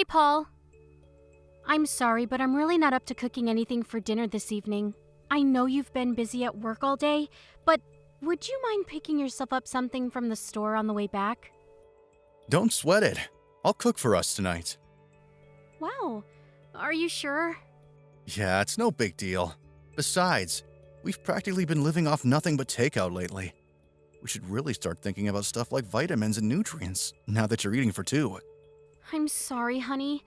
Paul. I'm sorry, but I'm really not up to cooking anything for dinner this evening. I know you've been busy at work all day, but would you mind picking yourself up something from the store on the way back? Don't sweat it. I'll cook for us tonight. Wow, are you sure? Yeah, it's no big deal. Besides, we've practically been living off nothing but takeout lately. We should really start thinking about stuff like vitamins and nutrients, now that you're eating for two. I'm sorry, honey.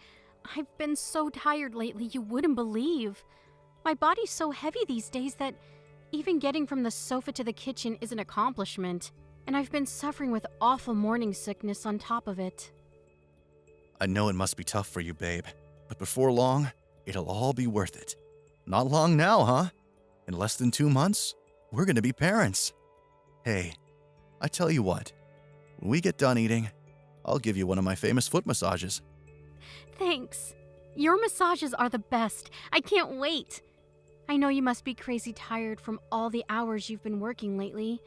I've been so tired lately you wouldn't believe. My body's so heavy these days that even getting from the sofa to the kitchen is an accomplishment, and I've been suffering with awful morning sickness on top of it. I know it must be tough for you, babe, but before long, it'll all be worth it. Not long now, huh? In less than 2 months, we're gonna be parents. Hey, I tell you what, when we get done eating, I'll give you one of my famous foot massages. Thanks. Your massages are the best. I can't wait. I know you must be crazy tired from all the hours you've been working lately.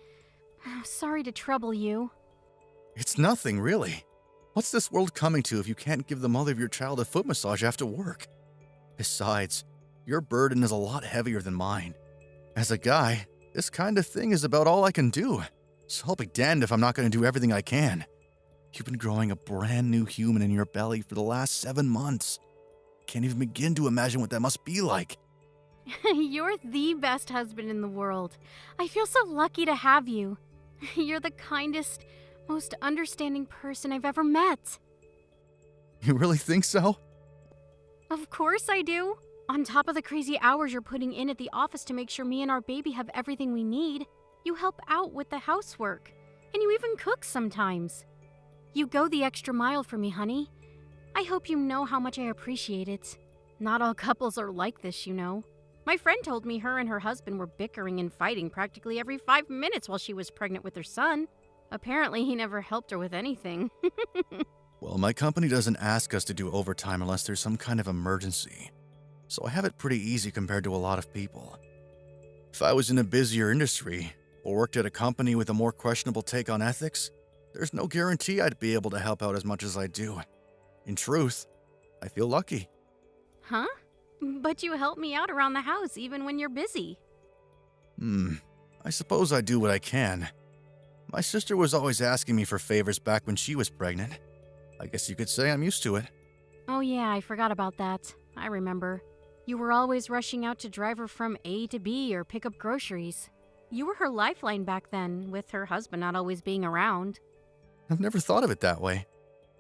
Sorry to trouble you. It's nothing, really. What's this world coming to if you can't give the mother of your child a foot massage after work? Besides, your burden is a lot heavier than mine. As a guy, this kind of thing is about all I can do, so I'll be damned if I'm not going to do everything I can. You've been growing a brand new human in your belly for the last 7 months. Can't even begin to imagine what that must be like. You're the best husband in the world. I feel so lucky to have you. You're the kindest, most understanding person I've ever met. You really think so? Of course I do. On top of the crazy hours you're putting in at the office to make sure me and our baby have everything we need, you help out with the housework, and you even cook sometimes. You go the extra mile for me, honey. I hope you know how much I appreciate it. Not all couples are like this, you know. My friend told me her and her husband were bickering and fighting practically every 5 minutes while she was pregnant with their son. Apparently, he never helped her with anything. Well, my company doesn't ask us to do overtime unless there's some kind of emergency, so I have it pretty easy compared to a lot of people. If I was in a busier industry or worked at a company with a more questionable take on ethics, there's no guarantee I'd be able to help out as much as I do. In truth, I feel lucky. Huh? But you help me out around the house even when you're busy. I suppose I do what I can. My sister was always asking me for favors back when she was pregnant. I guess you could say I'm used to it. Oh yeah, I forgot about that. I remember. You were always rushing out to drive her from A to B or pick up groceries. You were her lifeline back then, with her husband not always being around. I've never thought of it that way,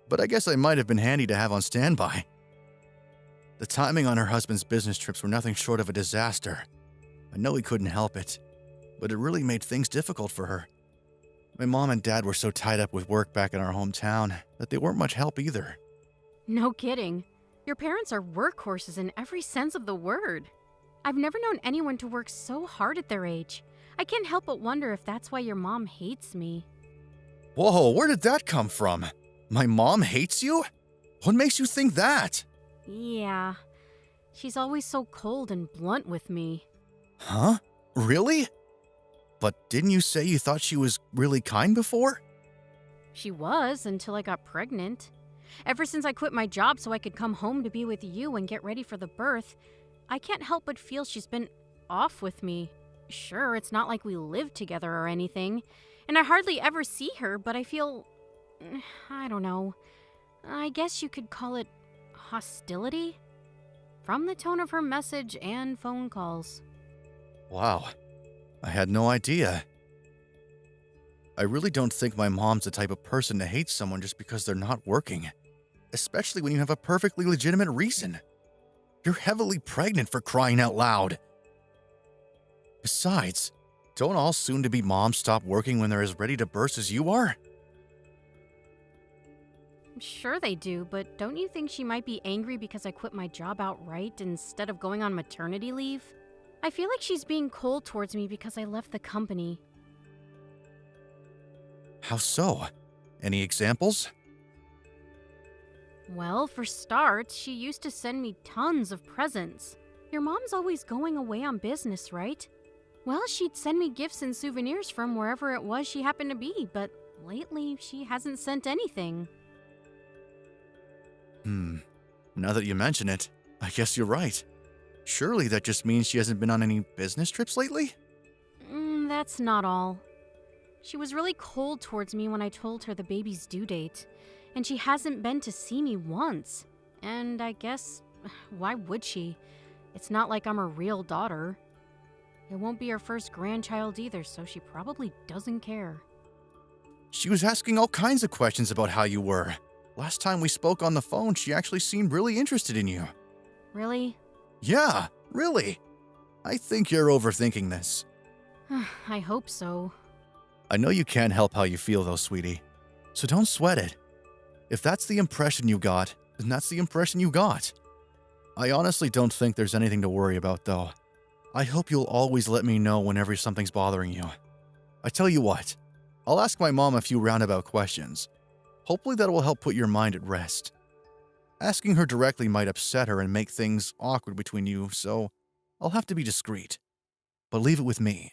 but I guess I might have been handy to have on standby. The timing on her husband's business trips were nothing short of a disaster. I know he couldn't help it, but it really made things difficult for her. My mom and dad were so tied up with work back in our hometown that they weren't much help either. No kidding. Your parents are workhorses in every sense of the word. I've never known anyone to work so hard at their age. I can't help but wonder if that's why your mom hates me. Whoa, where did that come from? My mom hates you? What makes you think that? Yeah. She's always so cold and blunt with me. Huh? Really? But didn't you say you thought she was really kind before? She was, until I got pregnant. Ever since I quit my job so I could come home to be with you and get ready for the birth, I can't help but feel she's been off with me. Sure, it's not like we live together or anything, and I hardly ever see her, but I feel... I don't know. I guess you could call it hostility? From the tone of her message and phone calls. Wow. I had no idea. I really don't think my mom's the type of person to hate someone just because they're not working. Especially when you have a perfectly legitimate reason. You're heavily pregnant, for crying out loud. Besides, don't all soon-to-be moms stop working when they're as ready to burst as you are? Sure they do, but don't you think she might be angry because I quit my job outright instead of going on maternity leave? I feel like she's being cold towards me because I left the company. How so? Any examples? Well, for starts, she used to send me tons of presents. Your mom's always going away on business, right? Well, she'd send me gifts and souvenirs from wherever it was she happened to be, but lately she hasn't sent anything. Now that you mention it, I guess you're right. Surely that just means she hasn't been on any business trips lately? That's not all. She was really cold towards me when I told her the baby's due date, and she hasn't been to see me once. And I guess, why would she? It's not like I'm her real daughter. It won't be her first grandchild either, so she probably doesn't care. She was asking all kinds of questions about how you were. Last time we spoke on the phone, she actually seemed really interested in you. Really? Yeah, really. I think you're overthinking this. I hope so. I know you can't help how you feel though, sweetie. So don't sweat it. If that's the impression you got, then that's the impression you got. I honestly don't think there's anything to worry about though. I hope you'll always let me know whenever something's bothering you. I tell you what, I'll ask my mom a few roundabout questions. Hopefully that will help put your mind at rest. Asking her directly might upset her and make things awkward between you, so I'll have to be discreet. But leave it with me.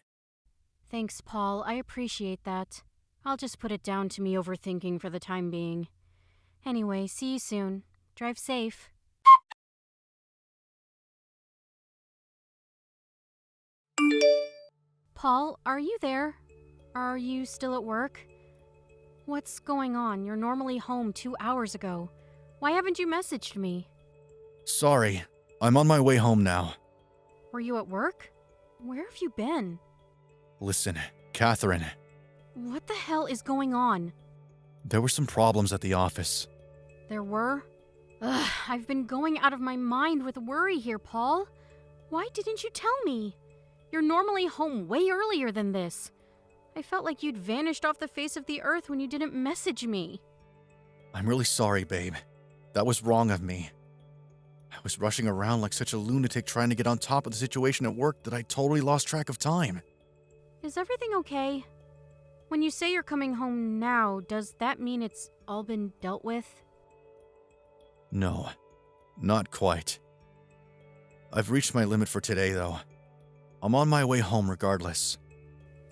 Thanks, Paul. I appreciate that. I'll just put it down to me overthinking for the time being. Anyway, see you soon. Drive safe. Paul, are you there? Are you still at work? What's going on? You're normally home 2 hours ago. Why haven't you messaged me? Sorry, I'm on my way home now. Were you at work? Where have you been? Listen, Catherine, What the hell is going on? there were some problems at the office. There were? Ugh, I've been going out of my mind with worry here, Paul. Why didn't you tell me? You're normally home way earlier than this. I felt like you'd vanished off the face of the earth when you didn't message me. I'm really sorry, babe. That was wrong of me. I was rushing around like such a lunatic trying to get on top of the situation at work that I totally lost track of time. Is everything okay? When you say you're coming home now, does that mean it's all been dealt with? No, not quite. I've reached my limit for today, though. I'm on my way home regardless.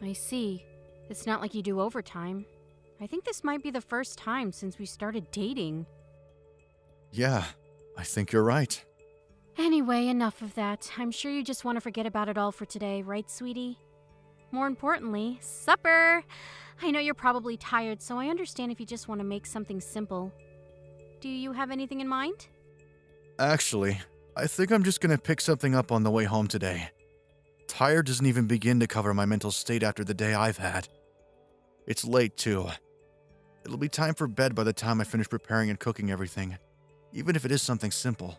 I see. It's not like you do overtime. I think this might be the first time since we started dating. Yeah, I think you're right. Anyway, enough of that. I'm sure you just want to forget about it all for today, right, sweetie? More importantly, supper! I know you're probably tired, so I understand if you just want to make something simple. Do you have anything in mind? Actually, I think I'm just gonna pick something up on the way home today. Tired doesn't even begin to cover my mental state after the day I've had. It's late, too. It'll be time for bed by the time I finish preparing and cooking everything, even if it is something simple.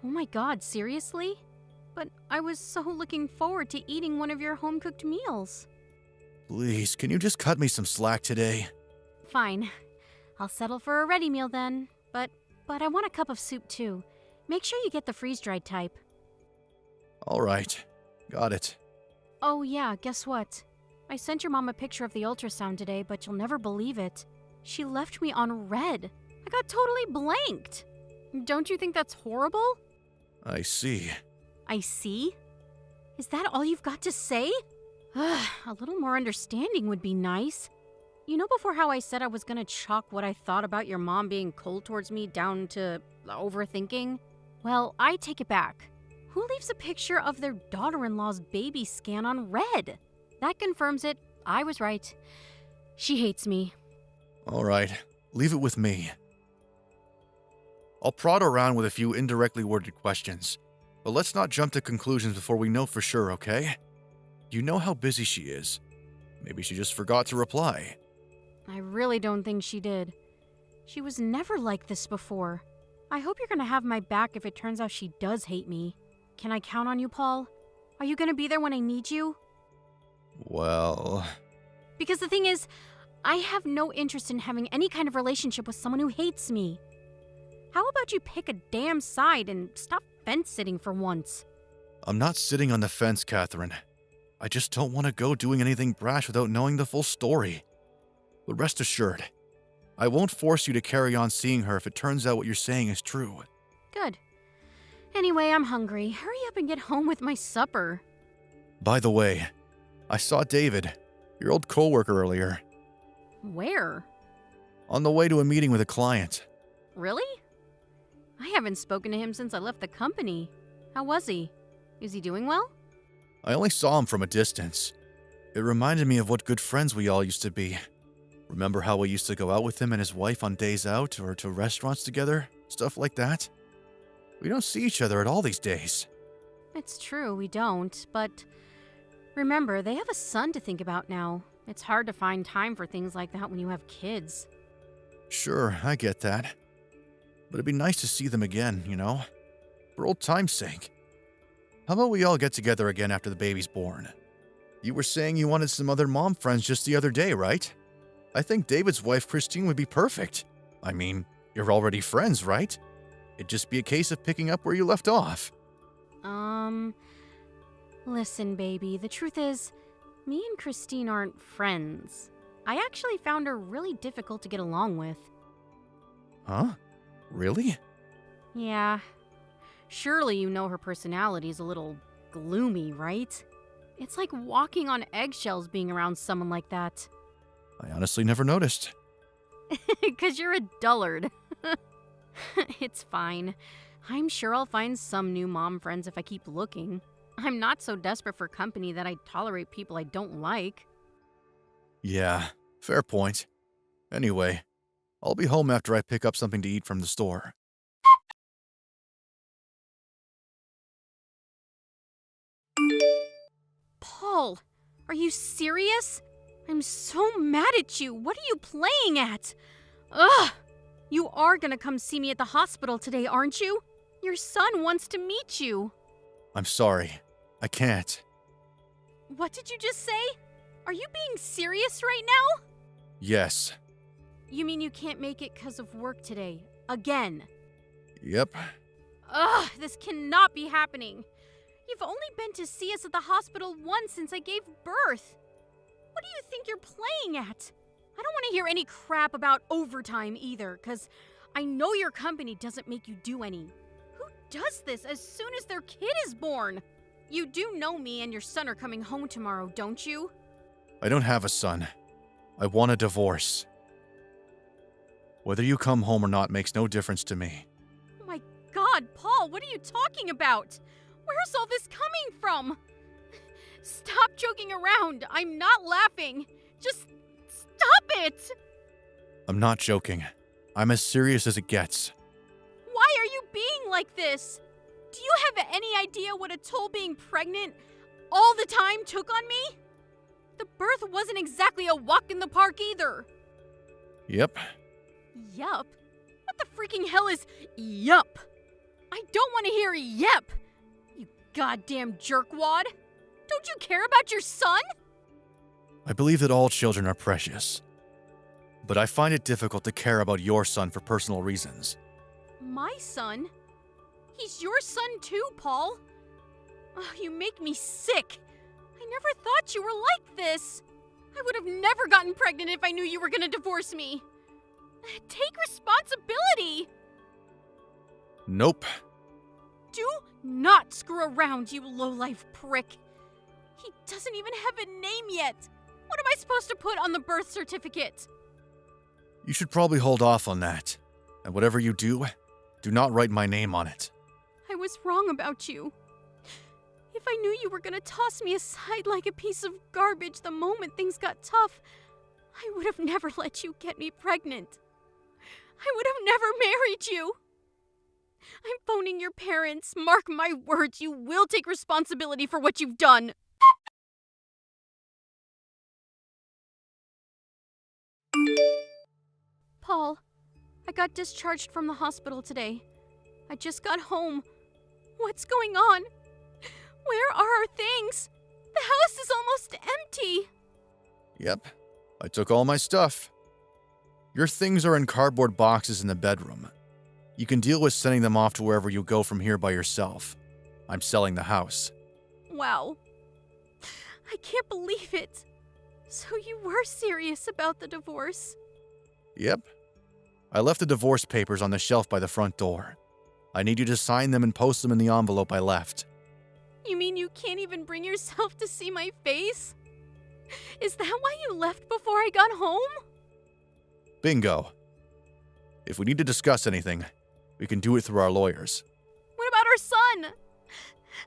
Oh my god, seriously? But I was so looking forward to eating one of your home-cooked meals. Please, can you just cut me some slack today? Fine. I'll settle for a ready meal then. But I want a cup of soup too. Make sure you get the freeze-dried type. All right, got it. Oh yeah, guess what? I sent your mom a picture of the ultrasound today, but you'll never believe it. She left me on red. I got totally blanked. Don't you think that's horrible? I see. I see? Is that all you've got to say? A little more understanding would be nice. You know before how I said I was gonna chalk what I thought about your mom being cold towards me down to overthinking? Well, I take it back. Who leaves a picture of their daughter-in-law's baby scan on red? That confirms it. I was right. She hates me. All right, leave it with me. I'll prod around with a few indirectly worded questions, but let's not jump to conclusions before we know for sure, okay? You know how busy she is. Maybe she just forgot to reply. I really don't think she did. She was never like this before. I hope you're gonna have my back if it turns out she does hate me. Can I count on you, Paul? Are you gonna be there when I need you? Well... Because the thing is, I have no interest in having any kind of relationship with someone who hates me. How about you pick a damn side and stop fence-sitting for once? I'm not sitting on the fence, Catherine. I just don't want to go doing anything brash without knowing the full story. But rest assured, I won't force you to carry on seeing her if it turns out what you're saying is true. Good. Anyway, I'm hungry. Hurry up and get home with my supper. By the way, I saw David, your old coworker, earlier, Where? on the way to a meeting with a client. Really? I haven't spoken to him since I left the company. How was he? Is he doing well? I only saw him from a distance. It reminded me of what good friends we all used to be. Remember how we used to go out with him and his wife on days out or to restaurants together? Stuff like that? We don't see each other at all these days. It's true, we don't, but remember, they have a son to think about now. It's hard to find time for things like that when you have kids. Sure, I get that. But it'd be nice to see them again, you know? For old time's sake. How about we all get together again after the baby's born? You were saying you wanted some other mom friends just the other day, right? I think David's wife, Christine, would be perfect. I mean, you're already friends, right? It'd just be a case of picking up where you left off. Listen, baby, the truth is, me and Christine aren't friends. I actually found her really difficult to get along with. Huh? Really? Yeah. Surely you know her personality's a little gloomy, right? It's like walking on eggshells being around someone like that. I honestly never noticed. 'Cause you're a dullard. It's fine. I'm sure I'll find some new mom friends if I keep looking. I'm not so desperate for company that I tolerate people I don't like. Yeah, fair point. Anyway, I'll be home after I pick up something to eat from the store. Paul, are you serious? I'm so mad at you. What are you playing at? Ugh! You are gonna come see me at the hospital today, aren't you? Your son wants to meet you. I'm sorry. I can't. What did you just say? Are you being serious right now? Yes. You mean you can't make it 'cause of work today? Again? Yep. Ugh, this cannot be happening. You've only been to see us at the hospital once since I gave birth. What do you think you're playing at? I don't want to hear any crap about overtime either, 'cause I know your company doesn't make you do any. Who does this as soon as their kid is born? You do know me and your son are coming home tomorrow, don't you? I don't have a son. I want a divorce. Whether you come home or not makes no difference to me. Oh my God, Paul, what are you talking about? Where's all this coming from? Stop joking around. I'm not laughing. Just stop it. I'm not joking. I'm as serious as it gets. Why are you being like this? Do you have any idea what a toll being pregnant all the time took on me? The birth wasn't exactly a walk in the park either. Yep. Yup? What the freaking hell is yup? I don't want to hear yep. You goddamn jerkwad. Don't you care about your son? I believe that all children are precious. But I find it difficult to care about your son for personal reasons. My son? He's your son too, Paul. Oh, you make me sick. I never thought you were like this. I would have never gotten pregnant if I knew you were gonna divorce me. Take responsibility. Nope. Do not screw around, you lowlife prick. He doesn't even have a name yet. What am I supposed to put on the birth certificate? You should probably hold off on that. And whatever you do not write my name on it. I was wrong about you. If I knew you were gonna toss me aside like a piece of garbage the moment things got tough, I would have never let you get me pregnant. I would have never married you. I'm phoning your parents. Mark my words, you will take responsibility for what you've done. Paul, I got discharged from the hospital today. I just got home. What's going on? Where are our things? The house is almost empty. Yep. I took all my stuff. Your things are in cardboard boxes in the bedroom. You can deal with sending them off to wherever you go from here by yourself. I'm selling the house. Wow. I can't believe it. So you were serious about the divorce? Yep. I left the divorce papers on the shelf by the front door. I need you to sign them and post them in the envelope I left. You mean you can't even bring yourself to see my face? Is that why you left before I got home? Bingo. If we need to discuss anything, We can do it through our lawyers. What about our son?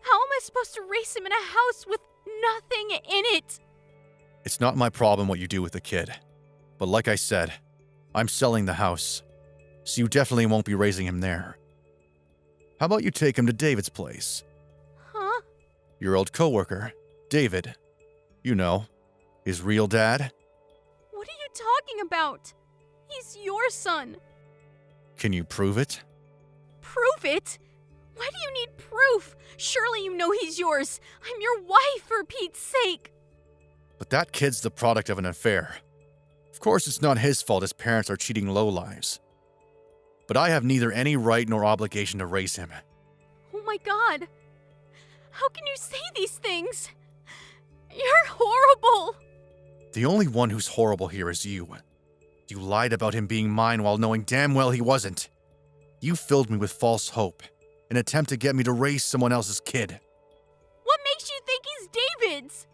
How am I supposed to raise him in a house with nothing in it? It's not my problem what you do with the kid. But like I said, I'm selling the house, so you definitely won't be raising him there. How about you take him to David's place? Huh? Your old coworker, David. You know, his real dad. What are you talking about? He's your son. Can you prove it? Prove it? Why do you need proof? Surely you know he's yours. I'm your wife, for Pete's sake. But that kid's the product of an affair. Of course, it's not his fault his parents are cheating lowlives. But I have neither any right nor obligation to raise him. Oh my God. How can you say these things? You're horrible. The only one who's horrible here is you. You lied about him being mine while knowing damn well he wasn't. You filled me with false hope, in an attempt to get me to raise someone else's kid. What makes you think he's David's?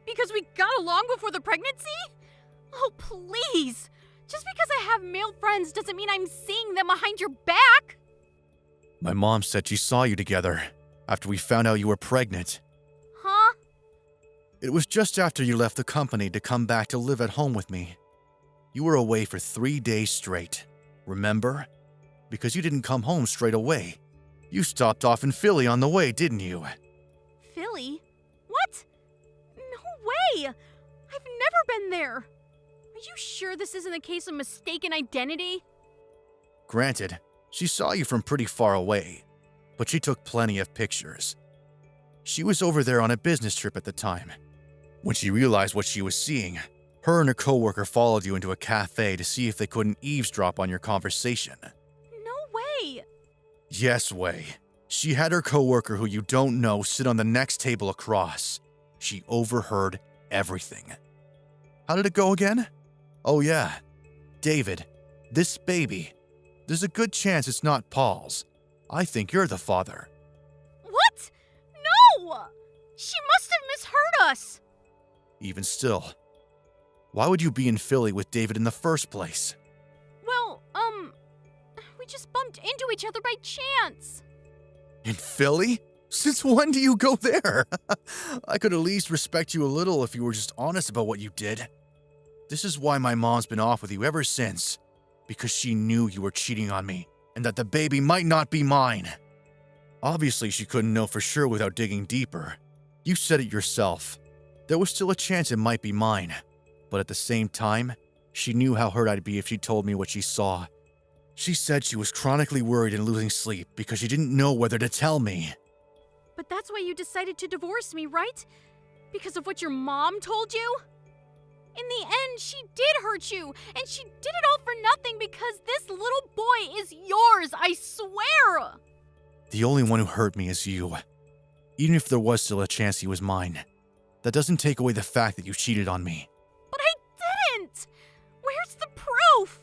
Because we got along before the pregnancy? Oh, please. Just because I have male friends doesn't mean I'm seeing them behind your back. My mom said she saw you together after we found out you were pregnant. Huh? It was just after you left the company to come back to live at home with me. You were away for 3 days straight, remember? Because you didn't come home straight away. You stopped off in Philly on the way, didn't you? Philly? What? No way! I've never been there. Are you sure this isn't a case of mistaken identity? Granted, she saw you from pretty far away, but she took plenty of pictures. She was over there on a business trip at the time. When she realized what she was seeing, her and her coworker followed you into a cafe to see if they couldn't eavesdrop on your conversation. No way! Yes way. She had her coworker who you don't know sit on the next table across. She overheard everything. How did it go again? Oh yeah, David, this baby. There's a good chance it's not Paul's. I think you're the father. What? No! She must have misheard us. Even still, why would you be in Philly with David in the first place? Well, we just bumped into each other by chance. In Philly? Since when do you go there? I could at least respect you a little if you were just honest about what you did. This is why my mom's been off with you ever since. Because she knew you were cheating on me, and that the baby might not be mine. Obviously, she couldn't know for sure without digging deeper. You said it yourself. There was still a chance it might be mine. But at the same time, she knew how hurt I'd be if she told me what she saw. She said she was chronically worried and losing sleep because she didn't know whether to tell me. But that's why you decided to divorce me, right? Because of what your mom told you? In the end, she did hurt you, and she did it all for nothing because this little boy is yours, I swear! The only one who hurt me is you. Even if there was still a chance he was mine. That doesn't take away the fact that you cheated on me. But I didn't! Where's the proof?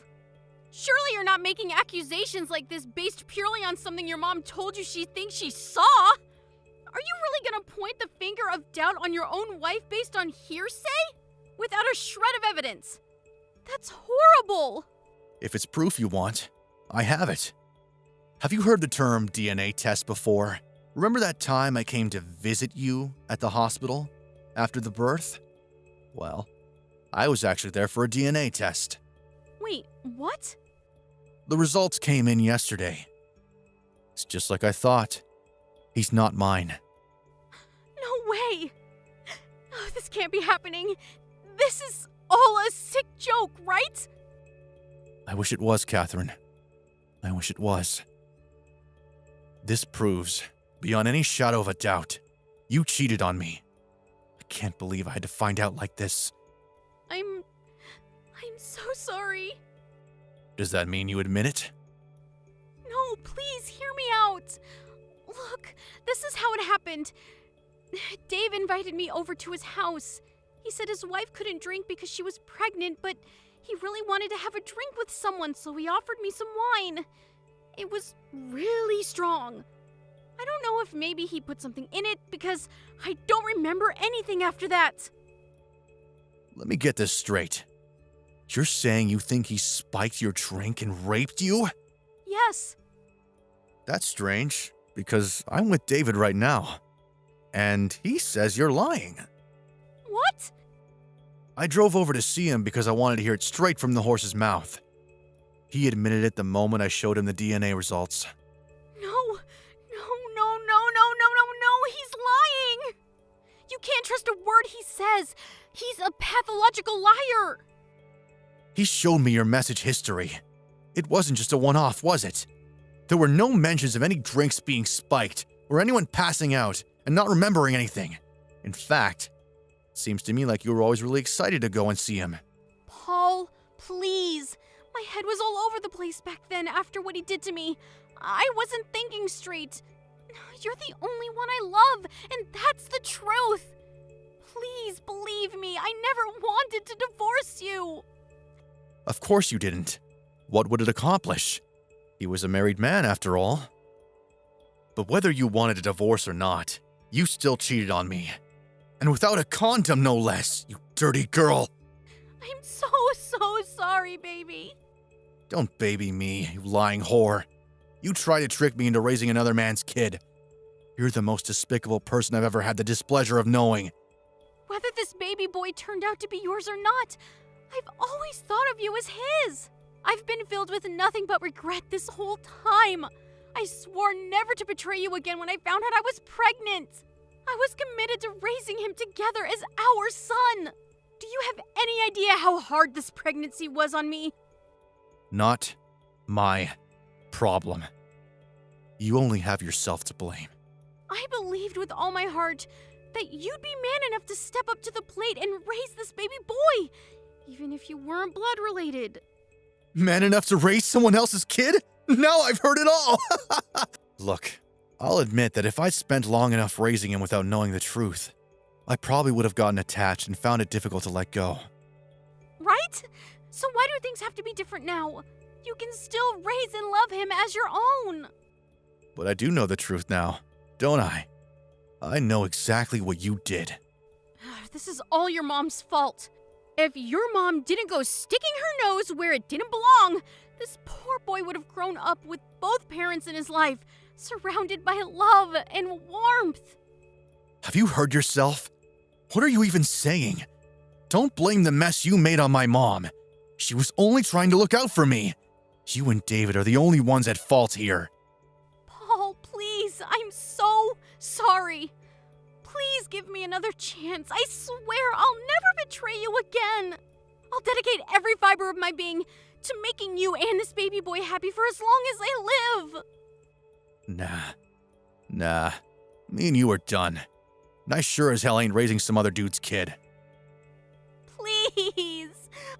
Surely you're not making accusations like this based purely on something your mom told you she thinks she saw? Are you really gonna point the finger of doubt on your own wife based on hearsay? Without a shred of evidence? That's horrible! If it's proof you want, I have it. Have you heard the term DNA test before? Remember that time I came to visit you at the hospital after the birth? Well, I was actually there for a DNA test. Wait, what? The results came in yesterday. It's just like I thought. He's not mine. No way! Oh, this can't be happening. This is all a sick joke, right? I wish it was, Catherine. I wish it was. This proves, beyond any shadow of a doubt, you cheated on me. I can't believe I had to find out like this. I'm so sorry. Does that mean you admit it? No, please hear me out. Look, this is how it happened. Dave invited me over to his house. He said his wife couldn't drink because she was pregnant, but he really wanted to have a drink with someone, so he offered me some wine. It was really strong. I don't know if maybe he put something in it because I don't remember anything after that. Let me get this straight. You're saying you think he spiked your drink and raped you? Yes. That's strange, because I'm with David right now. And he says you're lying. What? I drove over to see him because I wanted to hear it straight from the horse's mouth. He admitted it the moment I showed him the DNA results. No, he's lying! You can't trust a word he says. He's a pathological liar. He showed me your message history. It wasn't just a one-off, was it? There were no mentions of any drinks being spiked or anyone passing out and not remembering anything. In fact, it seems to me like you were always really excited to go and see him. Paul, please. My head was all over the place back then after what he did to me. I wasn't thinking straight. You're the only one I love, and that's the truth. Please believe me, I never wanted to divorce you. Of course you didn't. What would it accomplish? He was a married man, after all. But whether you wanted a divorce or not, you still cheated on me. And without a condom, no less, you dirty girl. I'm so sorry, baby. Don't baby me, you lying whore. You tried to trick me into raising another man's kid. You're the most despicable person I've ever had the displeasure of knowing. Whether this baby boy turned out to be yours or not, I've always thought of you as his. I've been filled with nothing but regret this whole time. I swore never to betray you again when I found out I was pregnant. I was committed to raising him together as our son. Do you have any idea how hard this pregnancy was on me? Not my problem. You only have yourself to blame. I believed with all my heart that you'd be man enough to step up to the plate and raise this baby boy, even if you weren't blood related. Man enough to raise someone else's kid? Now I've heard it all! Look, I'll admit that if I'd spent long enough raising him without knowing the truth, I probably would have gotten attached and found it difficult to let go. Right? So why do things have to be different now? You can still raise and love him as your own. But I do know the truth now, don't I? I know exactly what you did. This is all your mom's fault. If your mom didn't go sticking her nose where it didn't belong, this poor boy would have grown up with both parents in his life, surrounded by love and warmth. Have you heard yourself? What are you even saying? Don't blame the mess you made on my mom. She was only trying to look out for me. You and David are the only ones at fault here. Paul, please, I'm so sorry. Please give me another chance. I swear I'll never betray you again. I'll dedicate every fiber of my being to making you and this baby boy happy for as long as I live. Nah. Me and you are done. And I sure as hell ain't raising some other dude's kid.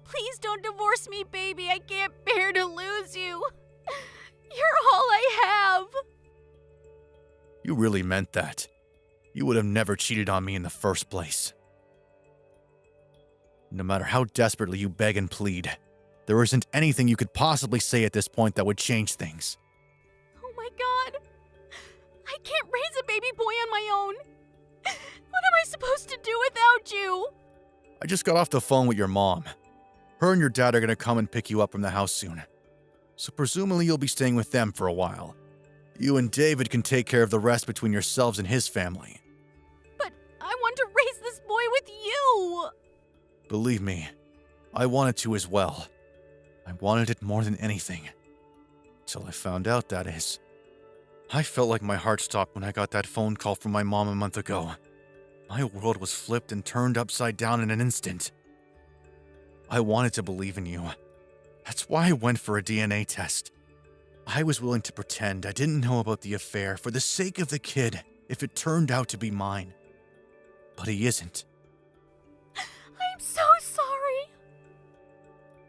Please don't divorce me, baby. I can't bear to lose you. You're all I have. You really meant that. You would have never cheated on me in the first place. No matter how desperately you beg and plead, there isn't anything you could possibly say at this point that would change things. Oh my God. I can't raise a baby boy on my own. What am I supposed to do without you? I just got off the phone with your mom. Her and your dad are going to come and pick you up from the house soon. So presumably you'll be staying with them for a while. You and David can take care of the rest between yourselves and his family. But I want to raise this boy with you. Believe me, I wanted to as well. I wanted it more than anything. Till I found out, that is. I felt like my heart stopped when I got that phone call from my mom a month ago. My world was flipped and turned upside down in an instant. I wanted to believe in you. That's why I went for a DNA test. I was willing to pretend I didn't know about the affair for the sake of the kid if it turned out to be mine. But he isn't. I'm so sorry.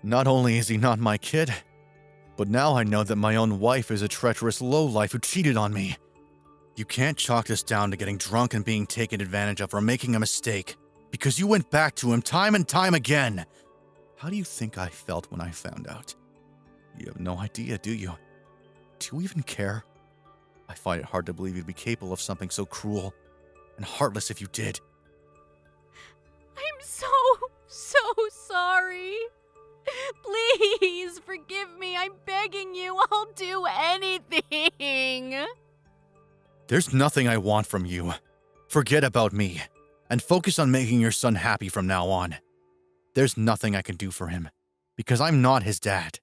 Not only is he not my kid, but now I know that my own wife is a treacherous lowlife who cheated on me. You can't chalk this down to getting drunk and being taken advantage of or making a mistake, because you went back to him time and time again. How do you think I felt when I found out? You have no idea, do you? Do you even care? I find it hard to believe you'd be capable of something so cruel and heartless if you did. I'm so sorry. Please forgive me. I'm begging you. I'll do anything. thing. There's nothing I want from you. Forget about me, and focus on making your son happy from now on. There's nothing I can do for him, because I'm not his dad.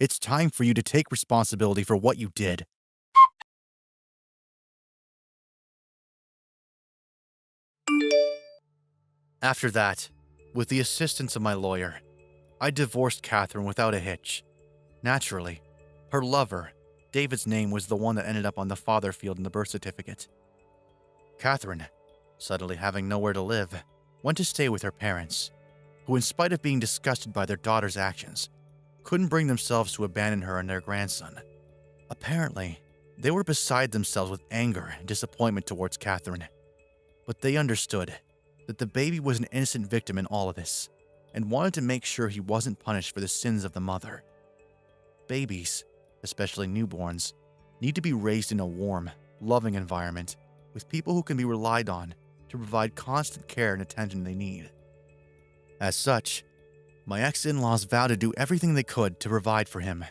It's time for you to take responsibility for what you did. After that, with the assistance of my lawyer, I divorced Catherine without a hitch. Naturally, her lover, David's name was the one that ended up on the father field in the birth certificate. Catherine, suddenly having nowhere to live, went to stay with her parents, who, in spite of being disgusted by their daughter's actions, couldn't bring themselves to abandon her and their grandson. Apparently, they were beside themselves with anger and disappointment towards Catherine, but they understood that the baby was an innocent victim in all of this, and wanted to make sure he wasn't punished for the sins of the mother. Babies, especially newborns, need to be raised in a warm, loving environment with people who can be relied on to provide constant care and attention they need. As such, my ex-in-laws vowed to do everything they could to provide for him,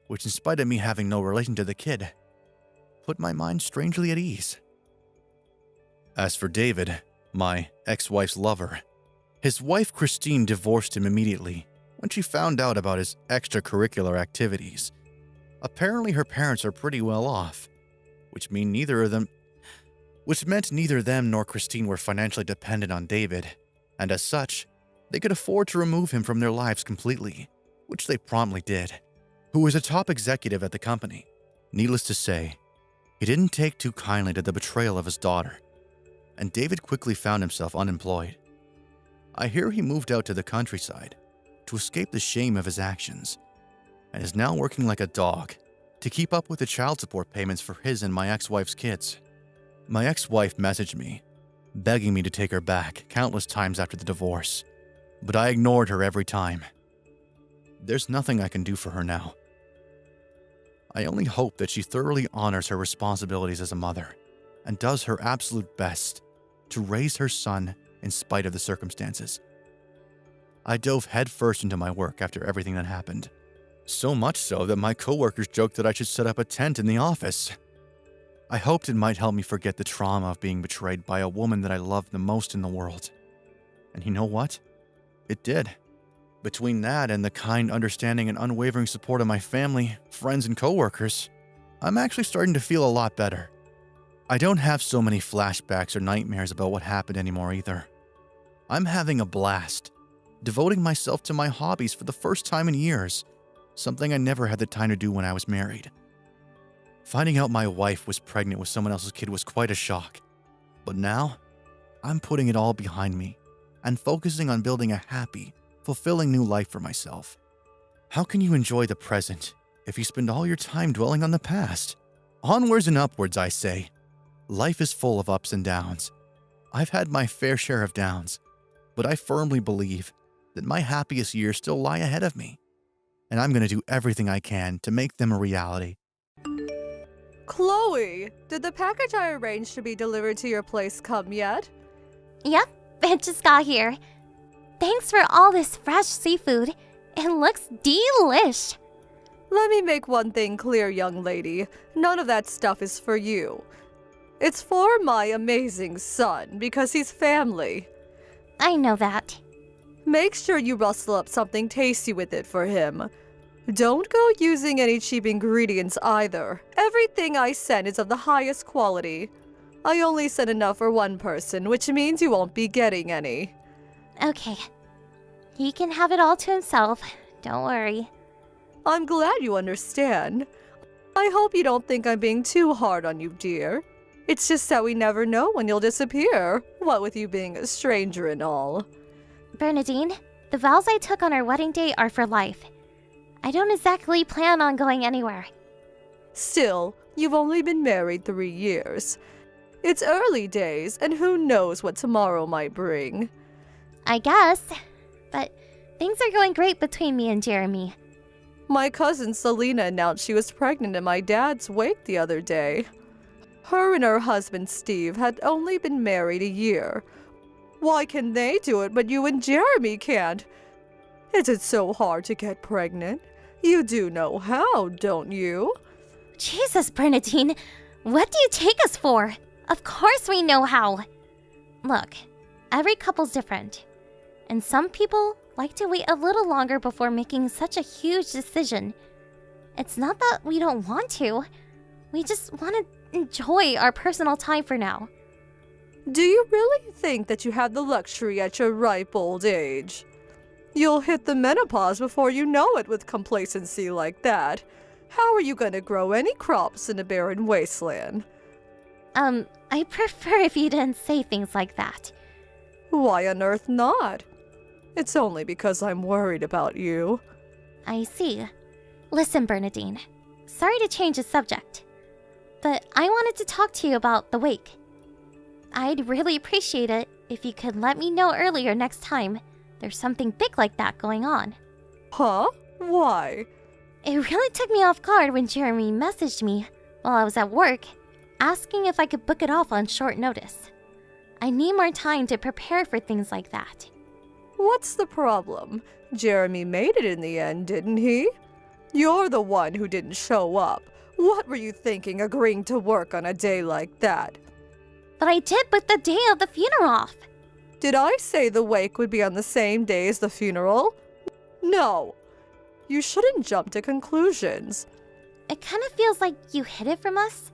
which, in spite of me having no relation to the kid, put my mind strangely at ease. As for David, my ex-wife's lover, his wife Christine divorced him immediately when she found out about his extracurricular activities. Apparently her parents are pretty well off, which meant neither them nor Christine were financially dependent on David, and as such, they could afford to remove him from their lives completely, which they promptly did. Who was a top executive at the company. Needless to say, he didn't take too kindly to the betrayal of his daughter, and David quickly found himself unemployed. I hear he moved out to the countryside to escape the shame of his actions, and is now working like a dog to keep up with the child support payments for his and my ex-wife's kids. My ex-wife messaged me, begging me to take her back countless times after the divorce, but I ignored her every time. There's nothing I can do for her now. I only hope that she thoroughly honors her responsibilities as a mother and does her absolute best to raise her son in spite of the circumstances. I dove headfirst into my work after everything that happened. So much so that my coworkers joked that I should set up a tent in the office. I hoped it might help me forget the trauma of being betrayed by a woman that I loved the most in the world. And you know what? It did. Between that and the kind, understanding, and unwavering support of my family, friends, and coworkers, I'm actually starting to feel a lot better. I don't have so many flashbacks or nightmares about what happened anymore either. I'm having a blast, devoting myself to my hobbies for the first time in years, something I never had the time to do when I was married. Finding out my wife was pregnant with someone else's kid was quite a shock, but now, I'm putting it all behind me and focusing on building a happy, fulfilling new life for myself. How can you enjoy the present if you spend all your time dwelling on the past? Onwards and upwards, I say. Life is full of ups and downs. I've had my fair share of downs, but I firmly believe that my happiest years still lie ahead of me, and I'm going to do everything I can to make them a reality. Chloe, did the package I arranged to be delivered to your place come yet? Yep, it just got here. Thanks for all this fresh seafood. It looks delish. Let me make one thing clear, young lady. None of that stuff is for you. It's for my amazing son, because he's family. I know that. Make sure you rustle up something tasty with it for him. Don't go using any cheap ingredients either. Everything I send is of the highest quality. I only sent enough for one person, which means you won't be getting any. Okay. He can have it all to himself. Don't worry. I'm glad you understand. I hope you don't think I'm being too hard on you, dear. It's just that we never know when you'll disappear, what with you being a stranger and all. Bernadine, the vows I took on our wedding day are for life. I don't exactly plan on going anywhere. Still, you've only been married 3 years. It's early days, and who knows what tomorrow might bring. I guess. But things are going great between me and Jeremy. My cousin Selena announced she was pregnant at my dad's wake the other day. Her and her husband Steve had only been married a year. Why can they do it, but you and Jeremy can't? Is it so hard to get pregnant? You do know how, don't you? Jesus, Bernadine, what do you take us for? Of course we know how. Look, every couple's different, and some people like to wait a little longer before making such a huge decision. It's not that we don't want to. We just want to enjoy our personal time for now. Do you really think that you have the luxury at your ripe old age? You'll hit the menopause before you know it with complacency like that. How are you going to grow any crops in a barren wasteland? I prefer if you didn't say things like that. Why on earth not? It's only because I'm worried about you. I see. Listen, Bernadine. Sorry to change the subject, but I wanted to talk to you about the wake. I'd really appreciate it if you could let me know earlier next time there's something big like that going on. Huh? Why? It really took me off guard when Jeremy messaged me while I was at work, asking if I could book it off on short notice. I need more time to prepare for things like that. What's the problem? Jeremy made it in the end, didn't he? You're the one who didn't show up. What were you thinking agreeing to work on a day like that? But I did book the day of the funeral off. Did I say the wake would be on the same day as the funeral? No. You shouldn't jump to conclusions. It kind of feels like you hid it from us.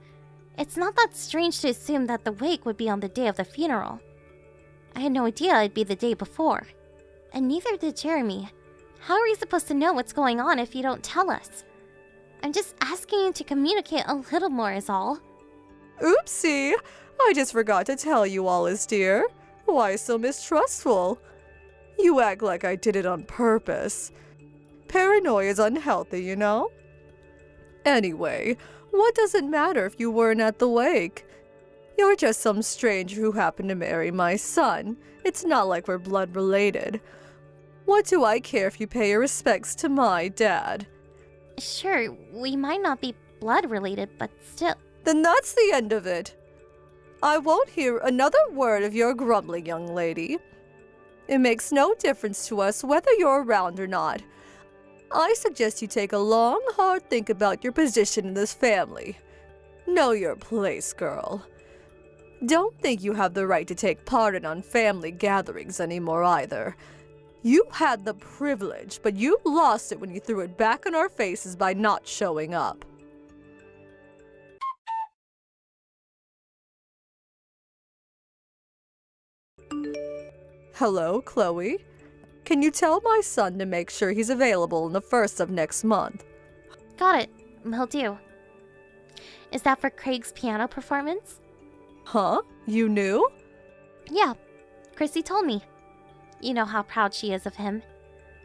It's not that strange to assume that the wake would be on the day of the funeral. I had no idea it'd be the day before. And neither did Jeremy. How are we supposed to know what's going on if you don't tell us? I'm just asking you to communicate a little more is all. Oopsie! I just forgot to tell you all, dear. Why so mistrustful? You act like I did it on purpose. Paranoia is unhealthy, you know? Anyway, what does it matter if you weren't at the wake? You're just some stranger who happened to marry my son. It's not like we're blood related. What do I care if you pay your respects to my dad? Sure, we might not be blood related, but still. Then that's the end of it. I won't hear another word of your grumbling, young lady. It makes no difference to us whether you're around or not. I suggest you take a long, hard think about your position in this family. Know your place, girl. Don't think you have the right to take part in on family gatherings anymore either. You had the privilege, but you lost it when you threw it back in our faces by not showing up. Hello, Chloe. Can you tell my son to make sure he's available on the 1st of next month? Got it. Will do. Is that for Craig's piano performance? Huh? You knew? Yeah, Chrissy told me. You know how proud she is of him.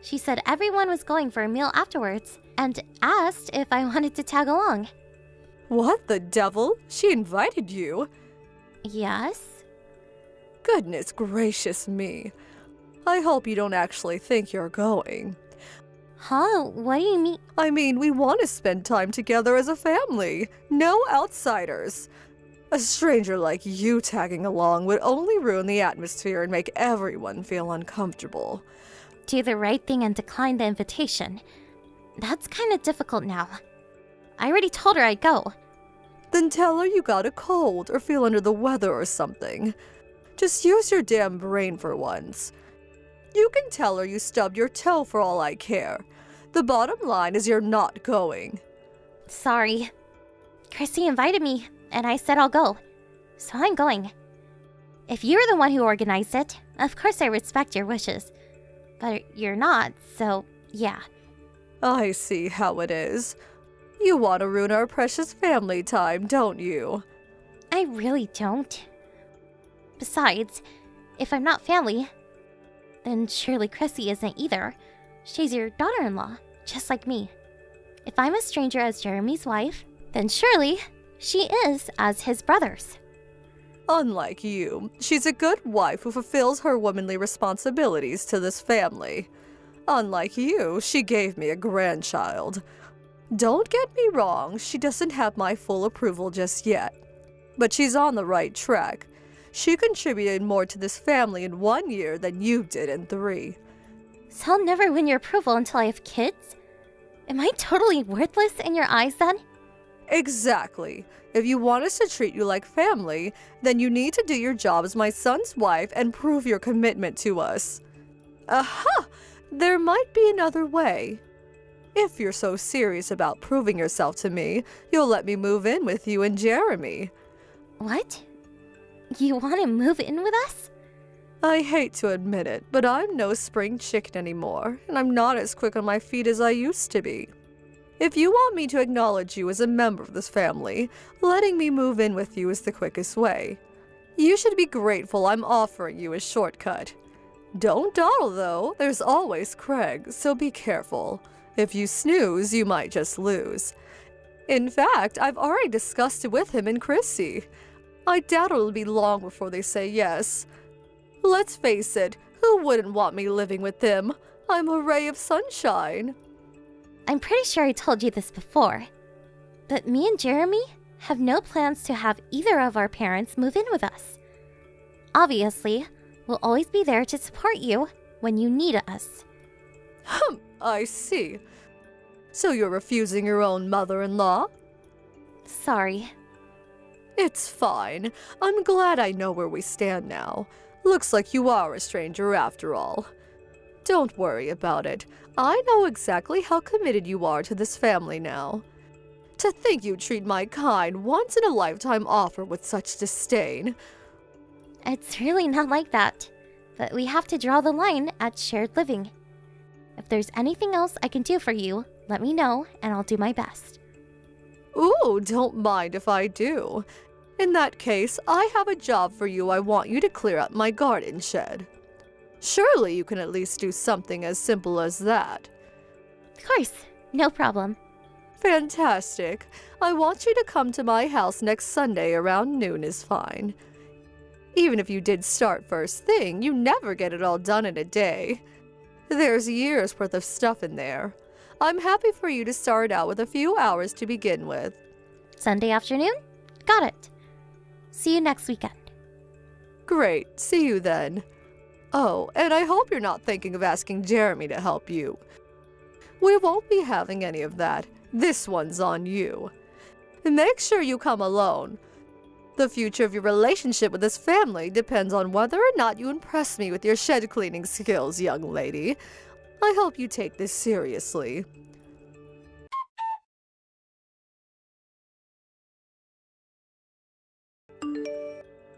She said everyone was going for a meal afterwards and asked if I wanted to tag along. What the devil? She invited you? Yes? Goodness gracious me. I hope you don't actually think you're going. Huh? What do you mean? I mean, we want to spend time together as a family. No outsiders. A stranger like you tagging along would only ruin the atmosphere and make everyone feel uncomfortable. Do the right thing and decline the invitation. That's kind of difficult now. I already told her I'd go. Then tell her you got a cold or feel under the weather or something. Just use your damn brain for once. You can tell her you stubbed your toe for all I care. The bottom line is you're not going. Sorry. Chrissy invited me, and I said I'll go. So I'm going. If you're the one who organized it, of course I respect your wishes. But you're not, so yeah. I see how it is. You want to ruin our precious family time, don't you? I really don't. Besides, if I'm not family, then surely Chrissy isn't either. She's your daughter-in-law, just like me. If I'm a stranger as Jeremy's wife, then surely she is as his brother's. Unlike you, she's a good wife who fulfills her womanly responsibilities to this family. Unlike you, she gave me a grandchild. Don't get me wrong, she doesn't have my full approval just yet. But she's on the right track. She contributed more to this family in 1 year than you did in 3. So I'll never win your approval until I have kids? Am I totally worthless in your eyes then? Exactly. If you want us to treat you like family, then you need to do your job as my son's wife and prove your commitment to us. Aha! There might be another way. If you're so serious about proving yourself to me, you'll let me move in with you and Jeremy. What? You want to move in with us? I hate to admit it, but I'm no spring chicken anymore, and I'm not as quick on my feet as I used to be. If you want me to acknowledge you as a member of this family, letting me move in with you is the quickest way. You should be grateful I'm offering you a shortcut. Don't dawdle, though. There's always Craig, so be careful. If you snooze, you might just lose. In fact, I've already discussed it with him and Chrissy. I doubt it'll be long before they say yes. Let's face it, who wouldn't want me living with them? I'm a ray of sunshine. I'm pretty sure I told you this before, but me and Jeremy have no plans to have either of our parents move in with us. Obviously, we'll always be there to support you when you need us. I see. So you're refusing your own mother-in-law? Sorry. It's fine. I'm glad I know where we stand now. Looks like you are a stranger after all. Don't worry about it. I know exactly how committed you are to this family now. To think you treat my kind, once-in-a-lifetime offer with such disdain. It's really not like that, but we have to draw the line at shared living. If there's anything else I can do for you, let me know and I'll do my best. Ooh, don't mind if I do. In that case, I have a job for you. I want you to clear out my garden shed. Surely you can at least do something as simple as that. Of course, no problem. Fantastic. I want you to come to my house next Sunday around noon is fine. Even if you did start first thing, you never get it all done in a day. There's years worth of stuff in there. I'm happy for you to start out with a few hours to begin with. Sunday afternoon? Got it. See you next weekend. Great. See you then. Oh, and I hope you're not thinking of asking Jeremy to help you. We won't be having any of that. This one's on you. Make sure you come alone. The future of your relationship with this family depends on whether or not you impress me with your shed cleaning skills, young lady. I hope you take this seriously.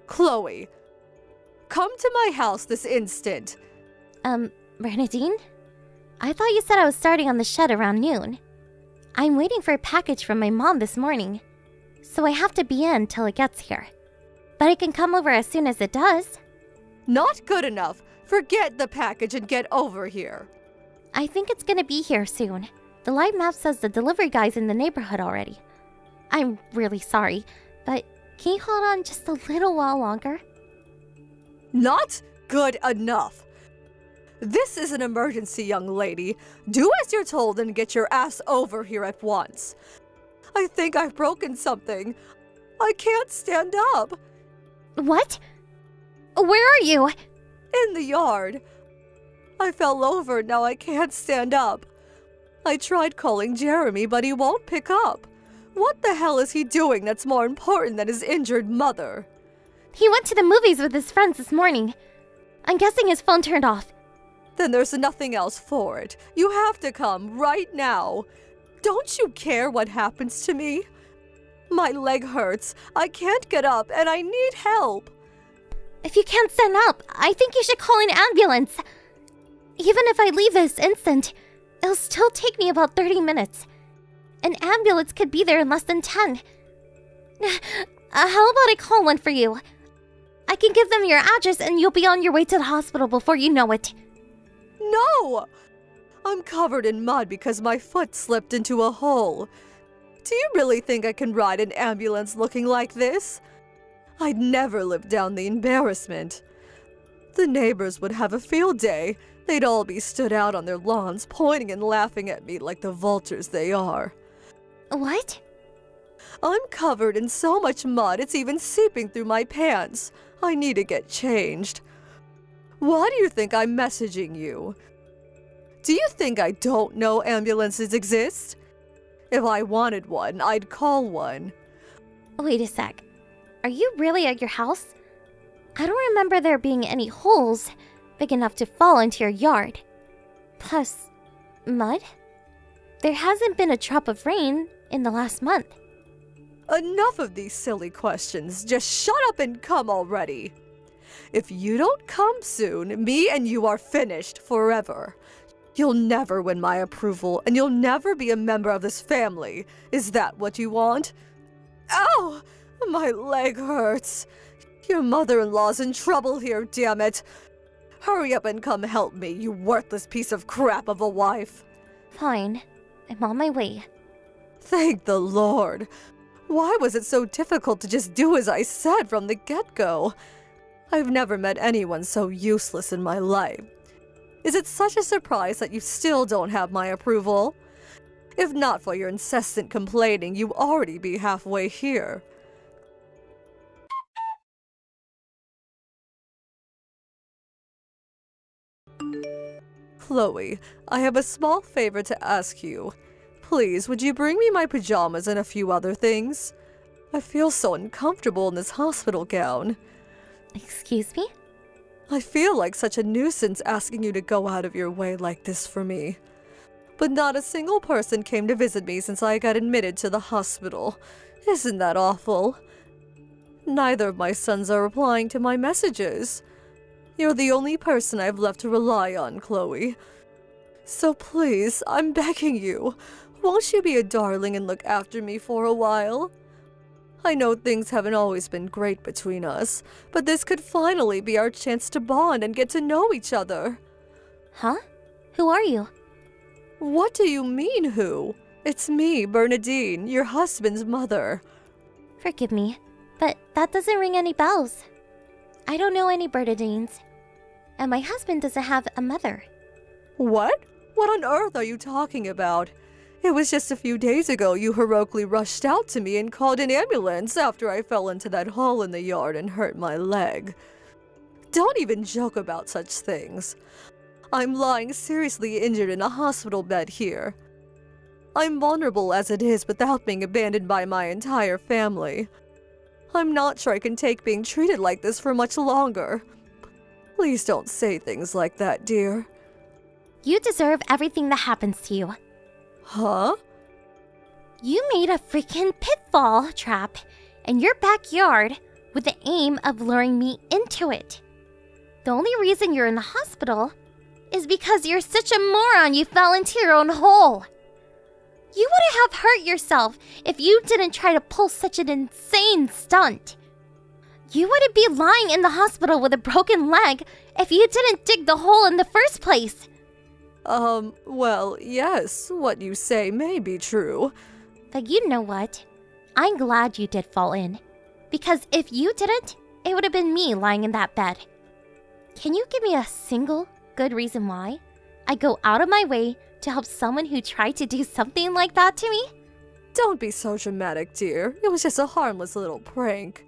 Chloe, come to my house this instant. Bernadine? I thought you said I was starting on the shed around noon. I'm waiting for a package from my mom this morning, so I have to be in till it gets here. But I can come over as soon as it does. Not good enough. Forget the package and get over here. I think it's gonna be here soon. The live map says the delivery guy's in the neighborhood already. I'm really sorry, but can you hold on just a little while longer? Not good enough. This is an emergency, young lady. Do as you're told and get your ass over here at once. I think I've broken something. I can't stand up. What? Where are you? In the yard. I fell over and now I can't stand up. I tried calling Jeremy, but he won't pick up. What the hell is he doing that's more important than his injured mother? He went to the movies with his friends this morning. I'm guessing his phone turned off. Then there's nothing else for it. You have to come right now. Don't you care what happens to me? My leg hurts. I can't get up and I need help. If you can't stand up, I think you should call an ambulance. Even if I leave this instant, it'll still take me about 30 minutes. An ambulance could be there in less than 10. How about I call one for you? I can give them your address and you'll be on your way to the hospital before you know it. No! I'm covered in mud because my foot slipped into a hole. Do you really think I can ride an ambulance looking like this? I'd never live down the embarrassment. The neighbors would have a field day. They'd all be stood out on their lawns, pointing and laughing at me like the vultures they are. What? I'm covered in so much mud it's even seeping through my pants. I need to get changed. Why do you think I'm messaging you? Do you think I don't know ambulances exist? If I wanted one, I'd call one. Wait a sec. Are you really at your house? I don't remember there being any holes big enough to fall into your yard. Plus, mud? There hasn't been a drop of rain in the last month. Enough of these silly questions. Just shut up and come already. If you don't come soon, me and you are finished forever. You'll never win my approval, and you'll never be a member of this family. Is that what you want? Ow! My leg hurts. Your mother-in-law's in trouble here, damn it. Hurry up and come help me, you worthless piece of crap of a wife. Fine. I'm on my way. Thank the Lord. Why was it so difficult to just do as I said from the get-go? I've never met anyone so useless in my life. Is it such a surprise that you still don't have my approval? If not for your incessant complaining, you'd already be halfway here. Chloe, I have a small favor to ask you. Please, would you bring me my pajamas and a few other things? I feel so uncomfortable in this hospital gown. Excuse me? I feel like such a nuisance asking you to go out of your way like this for me. But not a single person came to visit me since I got admitted to the hospital. Isn't that awful? Neither of my sons are replying to my messages. You're the only person I've left to rely on, Chloe. So please, I'm begging you, won't you be a darling and look after me for a while? I know things haven't always been great between us, but this could finally be our chance to bond and get to know each other. Huh? Who are you? What do you mean, who? It's me, Bernadine, your husband's mother. Forgive me, but that doesn't ring any bells. I don't know any Bernadines. And my husband doesn't have a mother. What? What on earth are you talking about? It was just a few days ago you heroically rushed out to me and called an ambulance after I fell into that hole in the yard and hurt my leg. Don't even joke about such things. I'm lying seriously injured in a hospital bed here. I'm vulnerable as it is without being abandoned by my entire family. I'm not sure I can take being treated like this for much longer. Please don't say things like that, dear. You deserve everything that happens to you. Huh? You made a freaking pitfall trap in your backyard with the aim of luring me into it. The only reason you're in the hospital is because you're such a moron you fell into your own hole. You wouldn't have hurt yourself if you didn't try to pull such an insane stunt. You wouldn't be lying in the hospital with a broken leg if you didn't dig the hole in the first place. Well, yes, what you say may be true. But you know what? I'm glad you did fall in. Because if you didn't, it would have been me lying in that bed. Can you give me a single good reason why I go out of my way to help someone who tried to do something like that to me? Don't be so dramatic, dear. It was just a harmless little prank.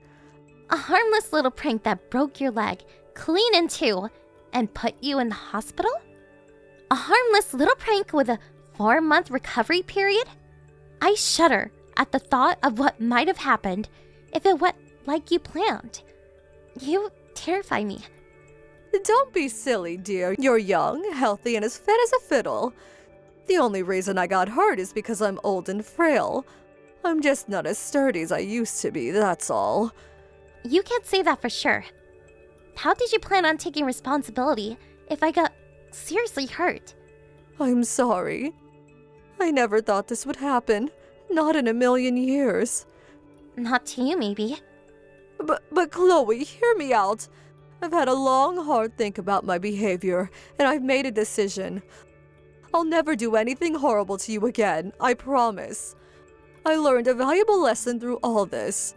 A harmless little prank that broke your leg clean in two and put you in the hospital? A harmless little prank with a 4-month recovery period? I shudder at the thought of what might have happened if it went like you planned. You terrify me. Don't be silly, dear. You're young, healthy, and as fit as a fiddle. The only reason I got hurt is because I'm old and frail. I'm just not as sturdy as I used to be, that's all. You can't say that for sure. How did you plan on taking responsibility if I got seriously hurt? I'm sorry. I never thought this would happen. Not in a million years. Not to you, maybe. But Chloe, hear me out. I've had a long, hard think about my behavior, and I've made a decision. I'll never do anything horrible to you again, I promise. I learned a valuable lesson through all this.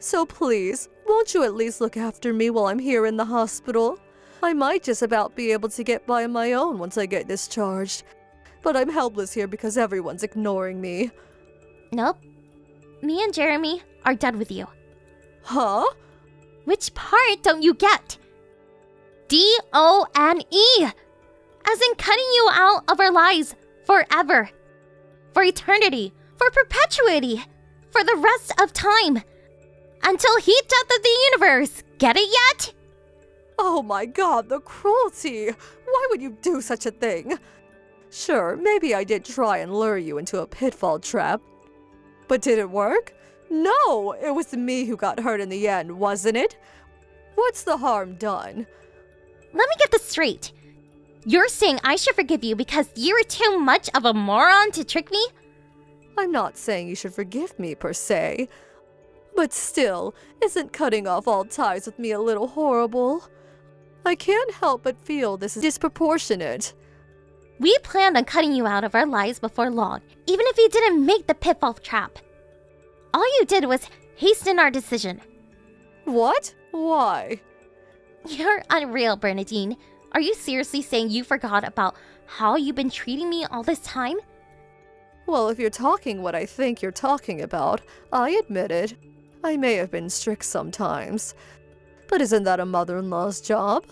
So please, won't you at least look after me while I'm here in the hospital? I might just about be able to get by on my own once I get discharged. But I'm helpless here because everyone's ignoring me. Nope. Me and Jeremy are done with you. Huh? Which part don't you get? D-O-N-E! As in cutting you out of our lives forever. For eternity. For perpetuity. For the rest of time. Until heat death of the universe. Get it yet? Oh my god, the cruelty! Why would you do such a thing? Sure, maybe I did try and lure you into a pitfall trap. But did it work? No, it was me who got hurt in the end, wasn't it? What's the harm done? Let me get this straight. You're saying I should forgive you because you were too much of a moron to trick me? I'm not saying you should forgive me, per se. But still, isn't cutting off all ties with me a little horrible? I can't help but feel this is disproportionate. We planned on cutting you out of our lives before long, even if you didn't make the pitfall trap. All you did was hasten our decision. What? Why? You're unreal, Bernadine. Are you seriously saying you forgot about how you've been treating me all this time? Well, if you're talking what I think you're talking about, I admit it. I may have been strict sometimes. But isn't that a mother-in-law's job?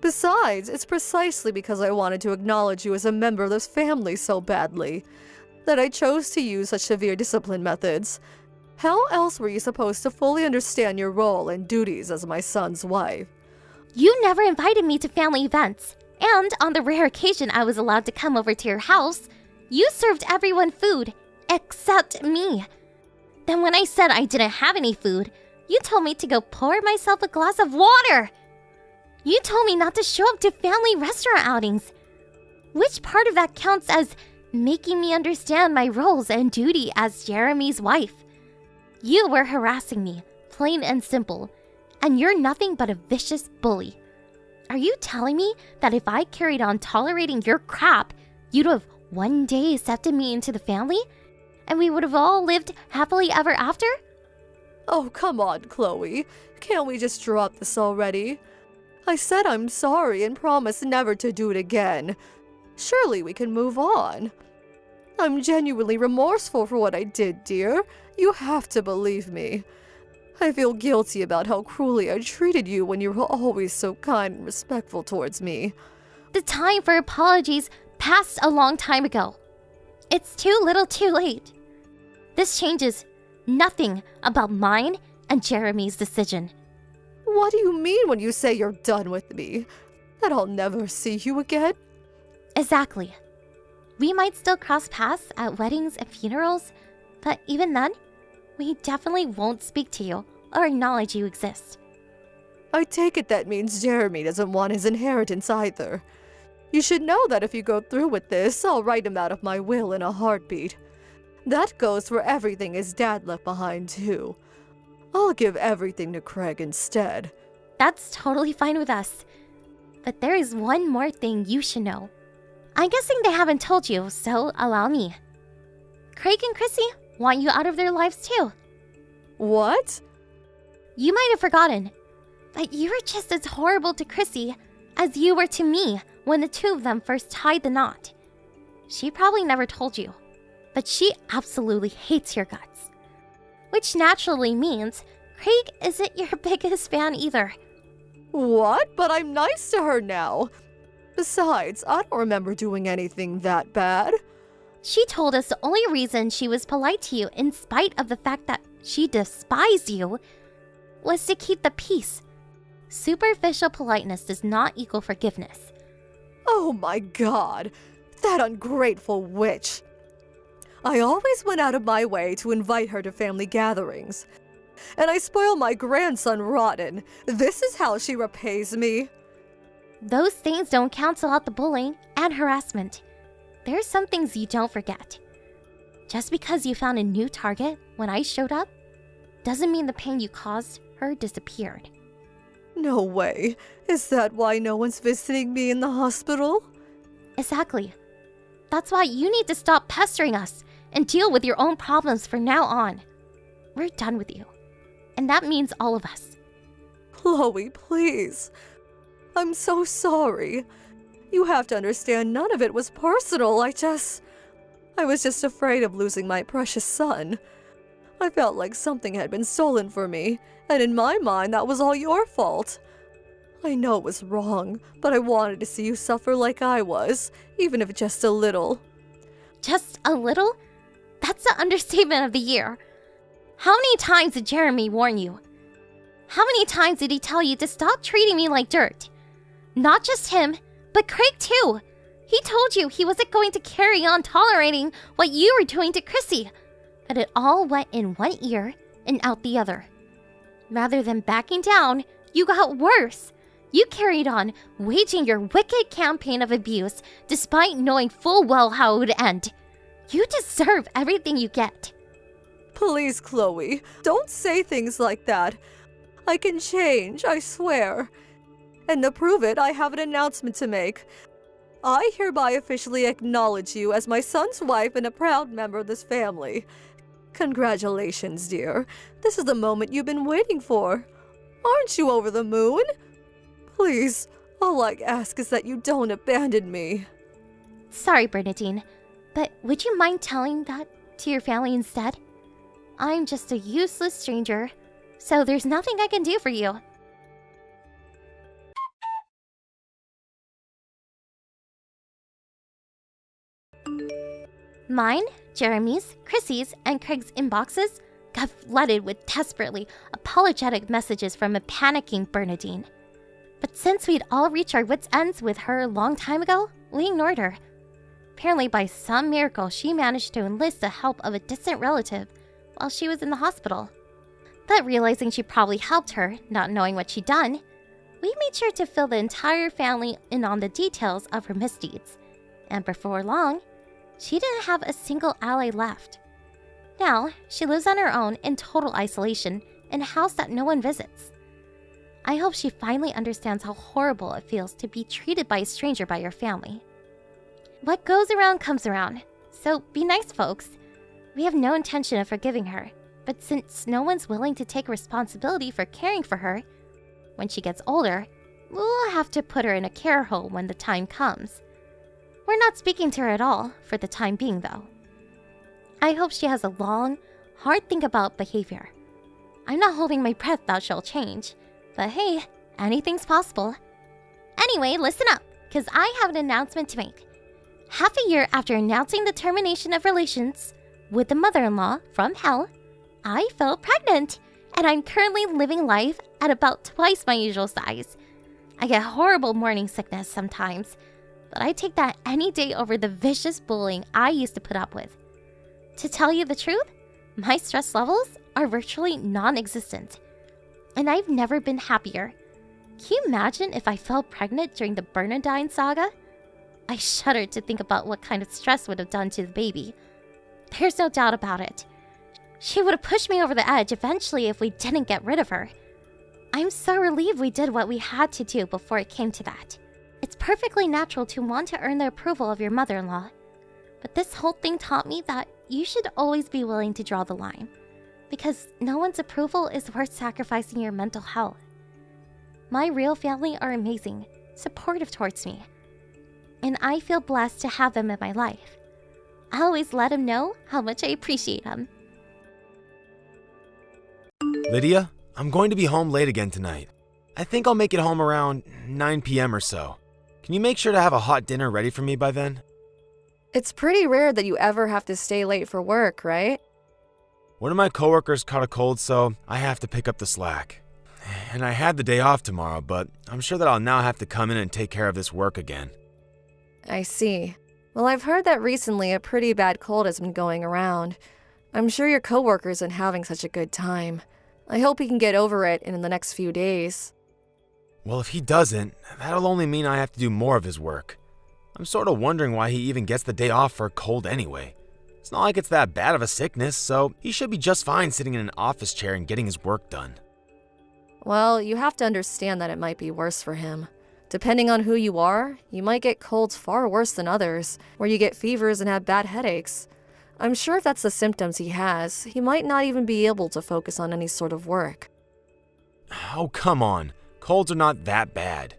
Besides, it's precisely because I wanted to acknowledge you as a member of this family so badly that I chose to use such severe discipline methods. How else were you supposed to fully understand your role and duties as my son's wife? You never invited me to family events, and on the rare occasion I was allowed to come over to your house, you served everyone food, except me. Then when I said I didn't have any food, you told me to go pour myself a glass of water. You told me not to show up to family restaurant outings. Which part of that counts as making me understand my roles and duty as Jeremy's wife? You were harassing me, plain and simple, and you're nothing but a vicious bully. Are you telling me that if I carried on tolerating your crap, you'd have one day accepted me into the family? And we would have all lived happily ever after? Oh, come on, Chloe. Can't we just drop this already? I said I'm sorry and promise never to do it again. Surely we can move on. I'm genuinely remorseful for what I did, dear. You have to believe me. I feel guilty about how cruelly I treated you when you were always so kind and respectful towards me. The time for apologies passed a long time ago. It's too little too late. This changes nothing about mine and Jeremy's decision. What do you mean when you say you're done with me? That I'll never see you again? Exactly. We might still cross paths at weddings and funerals, but even then, we definitely won't speak to you or acknowledge you exist. I take it that means Jeremy doesn't want his inheritance either. You should know that if you go through with this, I'll write him out of my will in a heartbeat. That goes for everything his dad left behind, too. I'll give everything to Craig instead. That's totally fine with us. But there is one more thing you should know. I'm guessing they haven't told you, so allow me. Craig and Chrissy want you out of their lives too. What? You might have forgotten, but you were just as horrible to Chrissy as you were to me when the two of them first tied the knot. She probably never told you, but she absolutely hates your guts. Which naturally means Craig isn't your biggest fan either. What? But I'm nice to her now. Besides, I don't remember doing anything that bad. She told us the only reason she was polite to you, in spite of the fact that she despised you, was to keep the peace. Superficial politeness does not equal forgiveness. Oh my god, that ungrateful witch. I always went out of my way to invite her to family gatherings. And I spoil my grandson rotten. This is how she repays me. Those things don't cancel out the bullying and harassment. There's some things you don't forget. Just because you found a new target when I showed up, doesn't mean the pain you caused her disappeared. No way. Is that why no one's visiting me in the hospital? Exactly. That's why you need to stop pestering us and deal with your own problems from now on. We're done with you. And that means all of us. Chloe, please. I'm so sorry. You have to understand none of it was personal. I was just afraid of losing my precious son. I felt like something had been stolen from me, and in my mind that was all your fault. I know it was wrong, but I wanted to see you suffer like I was, even if just a little. Just a little? That's the understatement of the year. How many times did Jeremy warn you? How many times did he tell you to stop treating me like dirt? Not just him, but Craig too. He told you he wasn't going to carry on tolerating what you were doing to Chrissy. But it all went in one ear and out the other. Rather than backing down, you got worse. You carried on, waging your wicked campaign of abuse despite knowing full well how it would end. You deserve everything you get. Please, Chloe, don't say things like that. I can change, I swear. And to prove it, I have an announcement to make. I hereby officially acknowledge you as my son's wife and a proud member of this family. Congratulations, dear. This is the moment you've been waiting for. Aren't you over the moon? Please, all I ask is that you don't abandon me. Sorry, Bernadine, but would you mind telling that to your family instead? I'm just a useless stranger, so there's nothing I can do for you. Mine, Jeremy's, Chrissy's, and Craig's inboxes got flooded with desperately apologetic messages from a panicking Bernadine. But since we'd all reached our wits' ends with her a long time ago, we ignored her. Apparently, by some miracle, she managed to enlist the help of a distant relative while she was in the hospital. But realizing she probably helped her, not knowing what she'd done, we made sure to fill the entire family in on the details of her misdeeds. And before long, she didn't have a single ally left. Now, she lives on her own in total isolation in a house that no one visits. I hope she finally understands how horrible it feels to be treated by a stranger by your family. What goes around comes around, so be nice, folks. We have no intention of forgiving her, but since no one's willing to take responsibility for caring for her, when she gets older, we'll have to put her in a care home when the time comes. We're not speaking to her at all, for the time being though. I hope she has a long, hard think about behavior. I'm not holding my breath that she'll change, but hey, anything's possible. Anyway, listen up, because I have an announcement to make. Half a year after announcing the termination of relations with the mother-in-law from hell, I fell pregnant, and I'm currently living life at about twice my usual size. I get horrible morning sickness sometimes, but I take that any day over the vicious bullying I used to put up with. To tell you the truth, my stress levels are virtually non-existent, and I've never been happier. Can you imagine if I fell pregnant during the Bernadine saga? I shudder to think about what kind of stress would have done to the baby. There's no doubt about it. She would have pushed me over the edge eventually if we didn't get rid of her. I'm so relieved we did what we had to do before it came to that. It's perfectly natural to want to earn the approval of your mother-in-law. But this whole thing taught me that you should always be willing to draw the line, because no one's approval is worth sacrificing your mental health. My real family are amazing, supportive towards me, and I feel blessed to have them in my life. I always let them know how much I appreciate them. Lydia, I'm going to be home late again tonight. I think I'll make it home around 9 p.m. or so. Can you make sure to have a hot dinner ready for me by then? It's pretty rare that you ever have to stay late for work, right? One of my coworkers caught a cold, so I have to pick up the slack. And I had the day off tomorrow, but I'm sure that I'll now have to come in and take care of this work again. I see. Well, I've heard that recently a pretty bad cold has been going around. I'm sure your coworker isn't having such a good time. I hope he can get over it in the next few days. Well, if he doesn't, that'll only mean I have to do more of his work. I'm sort of wondering why he even gets the day off for a cold anyway. It's not like it's that bad of a sickness, so he should be just fine sitting in an office chair and getting his work done. Well, you have to understand that it might be worse for him. Depending on who you are, you might get colds far worse than others, where you get fevers and have bad headaches. I'm sure if that's the symptoms he has, he might not even be able to focus on any sort of work. Oh, come on. Colds are not that bad.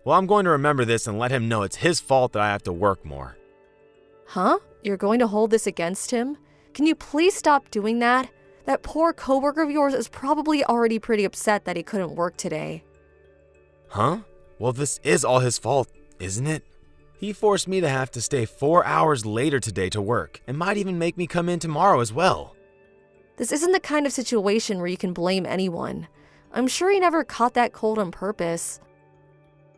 Well, I'm going to remember this and let him know it's his fault that I have to work more. Huh? You're going to hold this against him? Can you please stop doing that? That poor coworker of yours is probably already pretty upset that he couldn't work today. Huh? Well, this is all his fault, isn't it? He forced me to have to stay 4 hours later today to work, and might even make me come in tomorrow as well. This isn't the kind of situation where you can blame anyone. I'm sure he never caught that cold on purpose.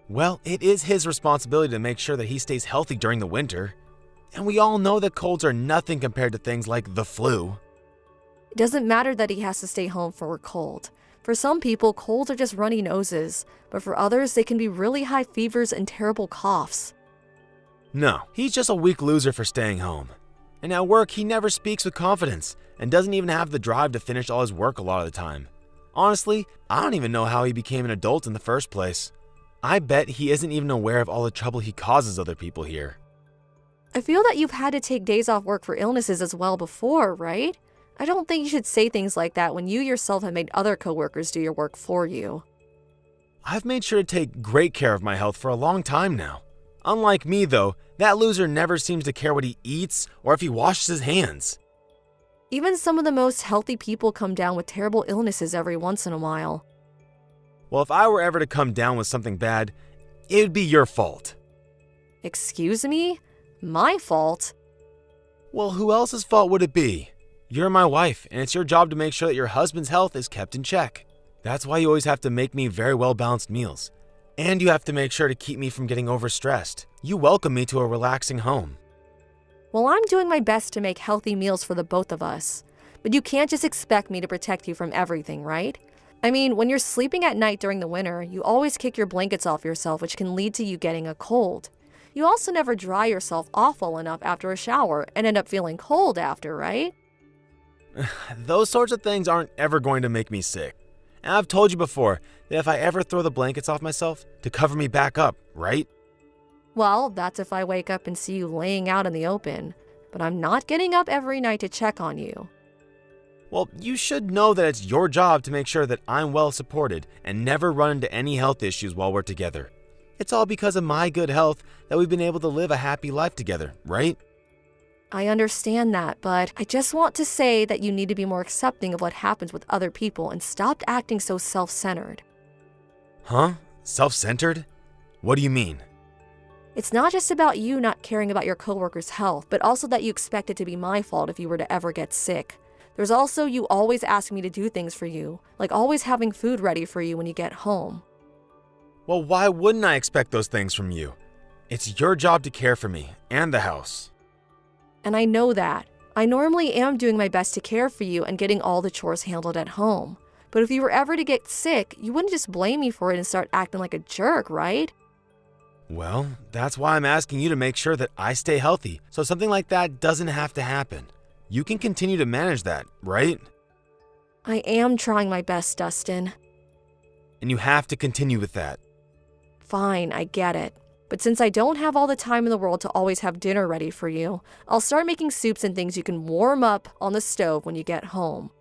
Well, it is his responsibility to make sure that he stays healthy during the winter. And we all know that colds are nothing compared to things like the flu. It doesn't matter that he has to stay home for a cold. For some people, colds are just runny noses, but for others, they can be really high fevers and terrible coughs. No, he's just a weak loser for staying home. And at work, he never speaks with confidence and doesn't even have the drive to finish all his work a lot of the time. Honestly, I don't even know how he became an adult in the first place. I bet he isn't even aware of all the trouble he causes other people here. I feel that you've had to take days off work for illnesses as well before, right? I don't think you should say things like that when you yourself have made other coworkers do your work for you. I've made sure to take great care of my health for a long time now. Unlike me, though, that loser never seems to care what he eats or if he washes his hands. Even some of the most healthy people come down with terrible illnesses every once in a while. Well, if I were ever to come down with something bad, it would be your fault. Excuse me? My fault? Well, who else's fault would it be? You're my wife, and it's your job to make sure that your husband's health is kept in check. That's why you always have to make me very well-balanced meals. And you have to make sure to keep me from getting overstressed. You welcome me to a relaxing home. Well, I'm doing my best to make healthy meals for the both of us. But you can't just expect me to protect you from everything, right? I mean, when you're sleeping at night during the winter, you always kick your blankets off yourself, which can lead to you getting a cold. You also never dry yourself off well enough after a shower and end up feeling cold after, right? Those sorts of things aren't ever going to make me sick. And I've told you before that if I ever throw the blankets off myself, to cover me back up, right? Well, that's if I wake up and see you laying out in the open. But I'm not getting up every night to check on you. Well, you should know that it's your job to make sure that I'm well supported and never run into any health issues while we're together. It's all because of my good health that we've been able to live a happy life together, right? I understand that, but I just want to say that you need to be more accepting of what happens with other people and stop acting so self-centered. Huh? Self-centered? What do you mean? It's not just about you not caring about your coworkers' health, but also that you expect it to be my fault if you were to ever get sick. There's also you always asking me to do things for you, like always having food ready for you when you get home. Well, why wouldn't I expect those things from you? It's your job to care for me and the house. And I know that. I normally am doing my best to care for you and getting all the chores handled at home. But if you were ever to get sick, you wouldn't just blame me for it and start acting like a jerk, right? Well, that's why I'm asking you to make sure that I stay healthy, so something like that doesn't have to happen. You can continue to manage that, right? I am trying my best, Dustin. And you have to continue with that. Fine, I get it. But since I don't have all the time in the world to always have dinner ready for you, I'll start making soups and things you can warm up on the stove when you get home.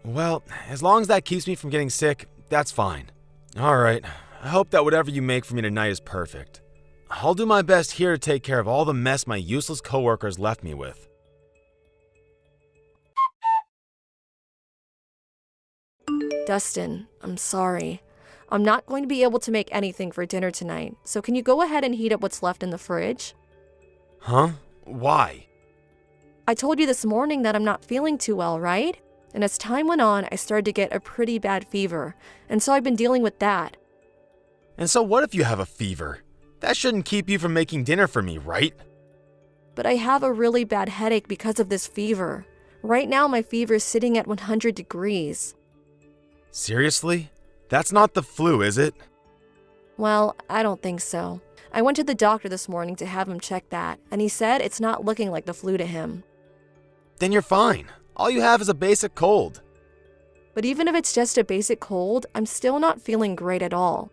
Well, as long as that keeps me from getting sick, that's fine. All right, I hope that whatever you make for me tonight is perfect. I'll do my best here to take care of all the mess my useless coworkers left me with. Dustin, I'm sorry. I'm not going to be able to make anything for dinner tonight, so can you go ahead and heat up what's left in the fridge? Huh? Why? I told you this morning that I'm not feeling too well, right? And as time went on, I started to get a pretty bad fever, and so I've been dealing with that. And so what if you have a fever? That shouldn't keep you from making dinner for me, right? But I have a really bad headache because of this fever. Right now, my fever is sitting at 100 degrees. Seriously? That's not the flu, is it? Well, I don't think so. I went to the doctor this morning to have him check that, and he said it's not looking like the flu to him. Then you're fine. All you have is a basic cold. But even if it's just a basic cold, I'm still not feeling great at all.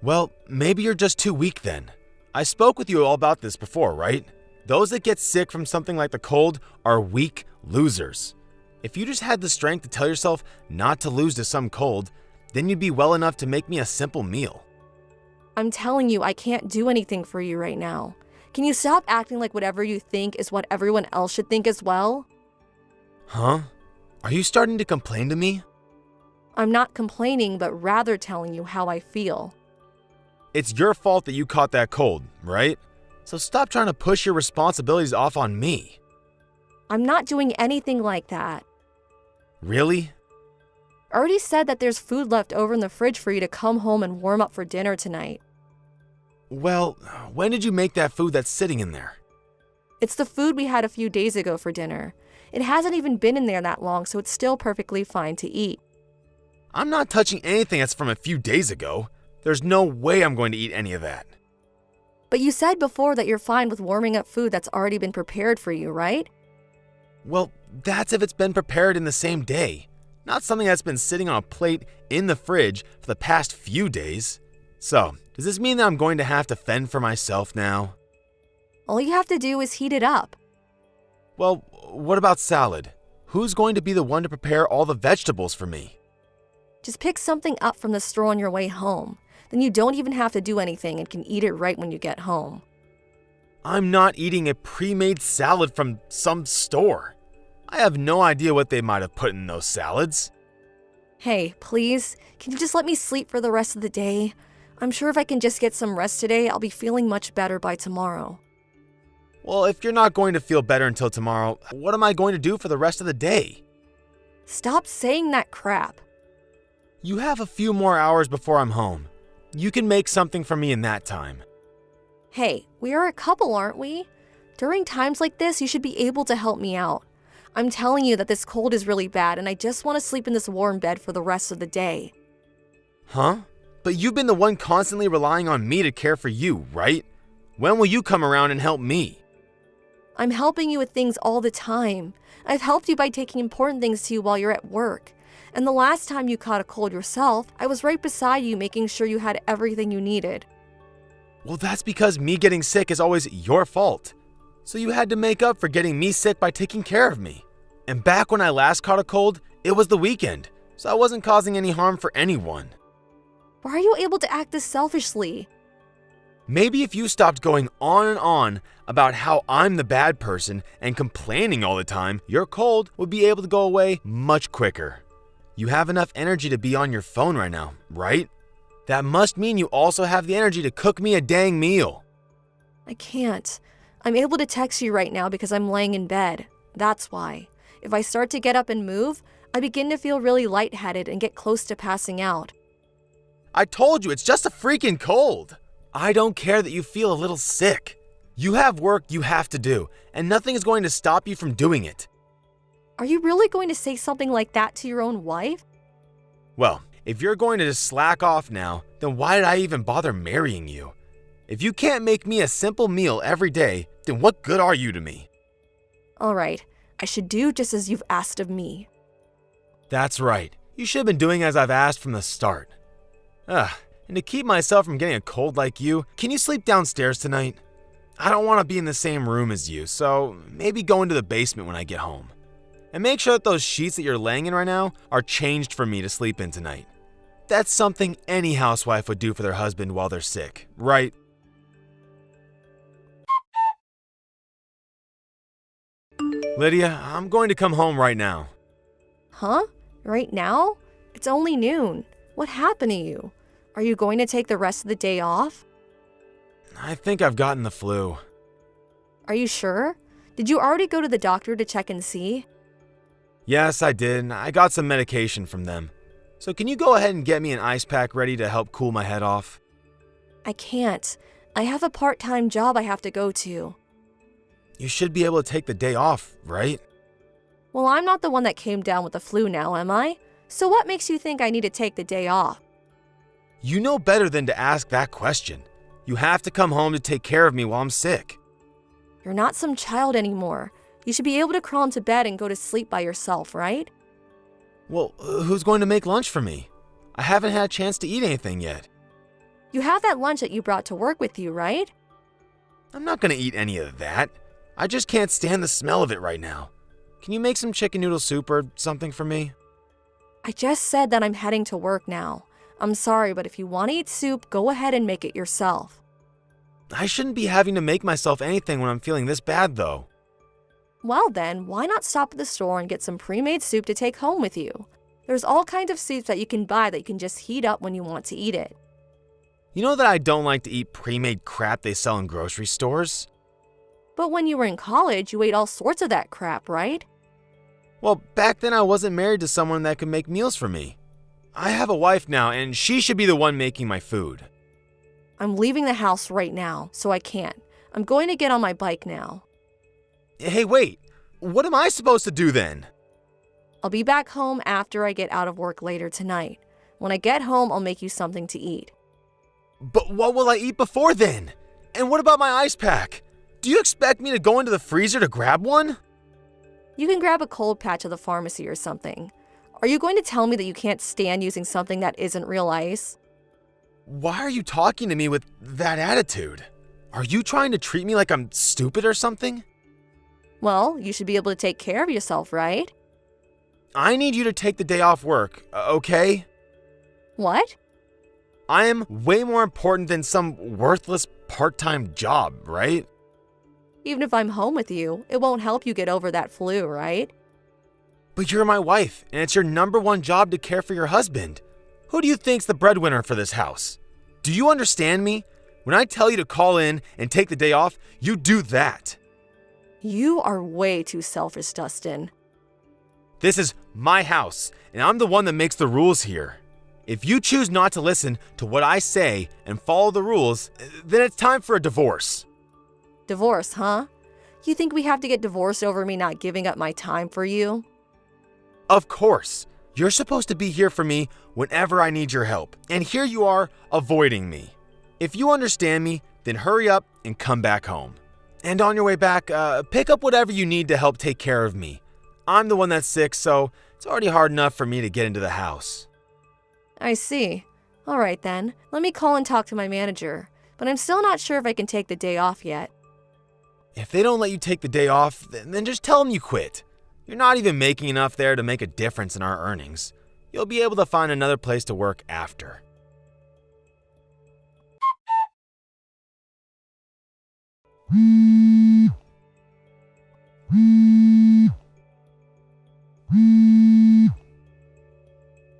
Well, maybe you're just too weak then. I spoke with you all about this before, right? Those that get sick from something like the cold are weak losers. If you just had the strength to tell yourself not to lose to some cold, then you'd be well enough to make me a simple meal. I'm telling you, I can't do anything for you right now. Can you stop acting like whatever you think is what everyone else should think as well? Huh? Are you starting to complain to me? I'm not complaining, but rather telling you how I feel. it's your fault that you caught that cold, right? So stop trying to push your responsibilities off on me. I'm not doing anything like that. Really? I already said that there's food left over in the fridge for you to come home and warm up for dinner tonight. Well, when did you make that food that's sitting in there? It's the food we had a few days ago for dinner. It hasn't even been in there that long, so it's still perfectly fine to eat. I'm not touching anything that's from a few days ago. There's no way I'm going to eat any of that. But you said before that you're fine with warming up food that's already been prepared for you, right? Well, that's if it's been prepared in the same day, not something that's been sitting on a plate in the fridge for the past few days. So, does this mean that I'm going to have to fend for myself now? All you have to do is heat it up. Well, what about salad? Who's going to be the one to prepare all the vegetables for me? Just pick something up from the store on your way home. Then you don't even have to do anything and can eat it right when you get home. I'm not eating a pre-made salad from some store. I have no idea what they might have put in those salads. Hey, please, can you just let me sleep for the rest of the day? I'm sure if I can just get some rest today, I'll be feeling much better by tomorrow. Well, if you're not going to feel better until tomorrow, what am I going to do for the rest of the day? Stop saying that crap. You have a few more hours before I'm home. You can make something for me in that time. Hey, we are a couple, aren't we? During times like this, you should be able to help me out. I'm telling you that this cold is really bad and I just want to sleep in this warm bed for the rest of the day. Huh? But you've been the one constantly relying on me to care for you, right? When will you come around and help me? I'm helping you with things all the time. I've helped you by taking important things to you while you're at work. And the last time you caught a cold yourself, I was right beside you making sure you had everything you needed. Well, that's because me getting sick is always your fault. So you had to make up for getting me sick by taking care of me. And back when I last caught a cold, it was the weekend, so I wasn't causing any harm for anyone. Why are you able to act this selfishly? Maybe if you stopped going on and on about how I'm the bad person and complaining all the time, your cold would be able to go away much quicker. You have enough energy to be on your phone right now, right? That must mean you also have the energy to cook me a dang meal. I can't. I'm able to text you right now because I'm laying in bed. That's why. If I start to get up and move, I begin to feel really lightheaded and get close to passing out. I told you, it's just a freaking cold. I don't care that you feel a little sick. You have work you have to do, and nothing is going to stop you from doing it. Are you really going to say something like that to your own wife? Well, if you're going to just slack off now, then why did I even bother marrying you? If you can't make me a simple meal every day, then what good are you to me? All right, I should do just as you've asked of me. That's right. You should have been doing as I've asked from the start. And to keep myself from getting a cold like you, can you sleep downstairs tonight? I don't want to be in the same room as you, so maybe go into the basement when I get home. And make sure that those sheets that you're laying in right now are changed for me to sleep in tonight. That's something any housewife would do for their husband while they're sick, right? Lydia, I'm going to come home right now. Huh? Right now? It's only noon. What happened to you? Are you going to take the rest of the day off? I think I've gotten the flu. Are you sure? Did you already go to the doctor to check and see? Yes, I did. I got some medication from them. So can you go ahead and get me an ice pack ready to help cool my head off? I can't. I have a part-time job I have to go to. You should be able to take the day off, right? Well, I'm not the one that came down with the flu now, am I? So what makes you think I need to take the day off? You know better than to ask that question. You have to come home to take care of me while I'm sick. You're not some child anymore. You should be able to crawl into bed and go to sleep by yourself, right? Well, who's going to make lunch for me? I haven't had a chance to eat anything yet. You have that lunch that you brought to work with you, right? I'm not going to eat any of that. I just can't stand the smell of it right now. Can you make some chicken noodle soup or something for me? I just said that I'm heading to work now. I'm sorry, but if you want to eat soup, go ahead and make it yourself. I shouldn't be having to make myself anything when I'm feeling this bad, though. Well then, why not stop at the store and get some pre-made soup to take home with you? There's all kinds of soups that you can buy that you can just heat up when you want to eat it. You know that I don't like to eat pre-made crap they sell in grocery stores? But when you were in college, you ate all sorts of that crap, right? Well, back then I wasn't married to someone that could make meals for me. I have a wife now, and she should be the one making my food. I'm leaving the house right now, so I can't. I'm going to get on my bike now. Hey, wait. What am I supposed to do then? I'll be back home after I get out of work later tonight. When I get home, I'll make you something to eat. But what will I eat before then? And what about my ice pack? Do you expect me to go into the freezer to grab one? You can grab a cold patch at the pharmacy or something. Are you going to tell me that you can't stand using something that isn't real ice? Why are you talking to me with that attitude? Are you trying to treat me like I'm stupid or something? Well, you should be able to take care of yourself, right? I need you to take the day off work, okay? What? I am way more important than some worthless part-time job, right? Even if I'm home with you, it won't help you get over that flu, right? But you're my wife, and it's your number one job to care for your husband. Who do you think's the breadwinner for this house? Do you understand me? When I tell you to call in and take the day off, you do that. You are way too selfish, Dustin. This is my house, and I'm the one that makes the rules here. If you choose not to listen to what I say and follow the rules, then it's time for a divorce. Divorce, huh? You think we have to get divorced over me not giving up my time for you? Of course. You're supposed to be here for me whenever I need your help, and here you are avoiding me. If you understand me, then hurry up and come back home. And on your way back, pick up whatever you need to help take care of me. I'm the one that's sick, so it's already hard enough for me to get into the house. I see. All right then, let me call and talk to my manager. But I'm still not sure if I can take the day off yet. If they don't let you take the day off, then just tell them you quit. You're not even making enough there to make a difference in our earnings. You'll be able to find another place to work after.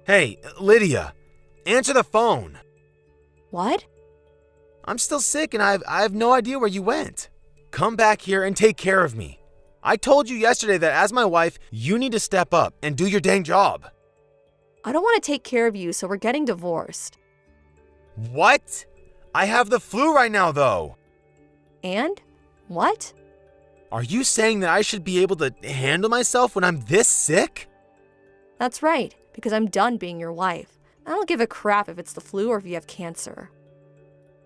Hey, Lydia, answer the phone. What? I'm still sick and I have no idea where you went. Come back here and take care of me. I told you yesterday that as my wife, you need to step up and do your dang job. I don't want to take care of you, so we're getting divorced. What? I have the flu right now, though. And? What? Are you saying that I should be able to handle myself when I'm this sick? That's right, because I'm done being your wife. I don't give a crap if it's the flu or if you have cancer.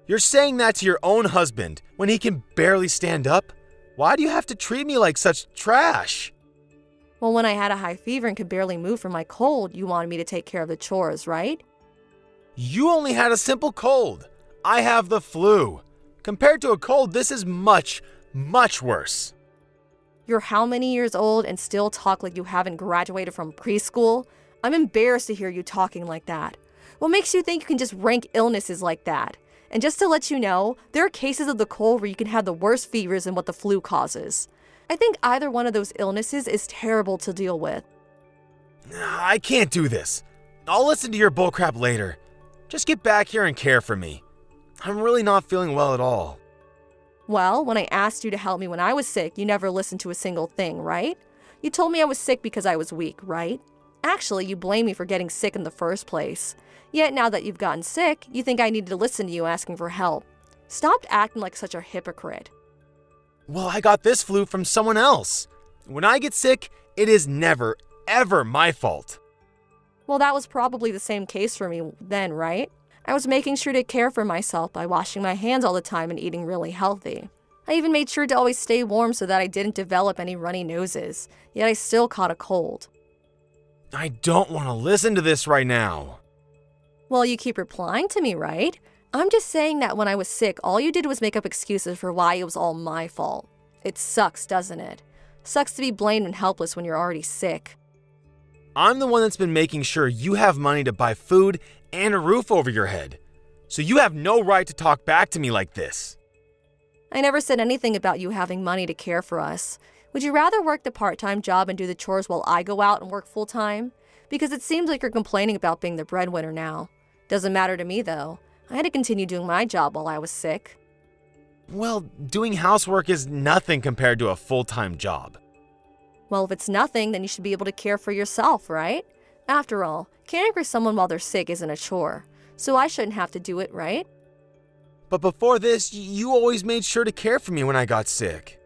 You're saying that to your own husband when he can barely stand up? Why do you have to treat me like such trash? Well, when I had a high fever and could barely move from my cold, you wanted me to take care of the chores, right? You only had a simple cold. I have the flu. Compared to a cold, this is much, much worse. You're how many years old and still talk like you haven't graduated from preschool? I'm embarrassed to hear you talking like that. What makes you think you can just rank illnesses like that? And just to let you know, there are cases of the cold where you can have the worst fevers than what the flu causes. I think either one of those illnesses is terrible to deal with. I can't do this. I'll listen to your bullcrap later. Just get back here and care for me. I'm really not feeling well at all. Well, when I asked you to help me when I was sick, you never listened to a single thing, right? You told me I was sick because I was weak, right? Actually, you blame me for getting sick in the first place. Yet now that you've gotten sick, you think I need to listen to you asking for help. Stop acting like such a hypocrite. Well, I got this flu from someone else. When I get sick, it is never, ever my fault. Well, that was probably the same case for me then, right? I was making sure to care for myself by washing my hands all the time and eating really healthy. I even made sure to always stay warm so that I didn't develop any runny noses, yet I still caught a cold. I don't want to listen to this right now. Well, you keep replying to me, right? I'm just saying that when I was sick, all you did was make up excuses for why it was all my fault. It sucks, doesn't it? Sucks to be blamed and helpless when you're already sick. I'm the one that's been making sure you have money to buy food and a roof over your head. So you have no right to talk back to me like this. I never said anything about you having money to care for us. Would you rather work the part-time job and do the chores while I go out and work full-time? Because it seems like you're complaining about being the breadwinner now. Doesn't matter to me, though. I had to continue doing my job while I was sick. Well, doing housework is nothing compared to a full-time job. Well, if it's nothing, then you should be able to care for yourself, right? After all, caring for someone while they're sick isn't a chore, so I shouldn't have to do it, right? But before this, you always made sure to care for me when I got sick.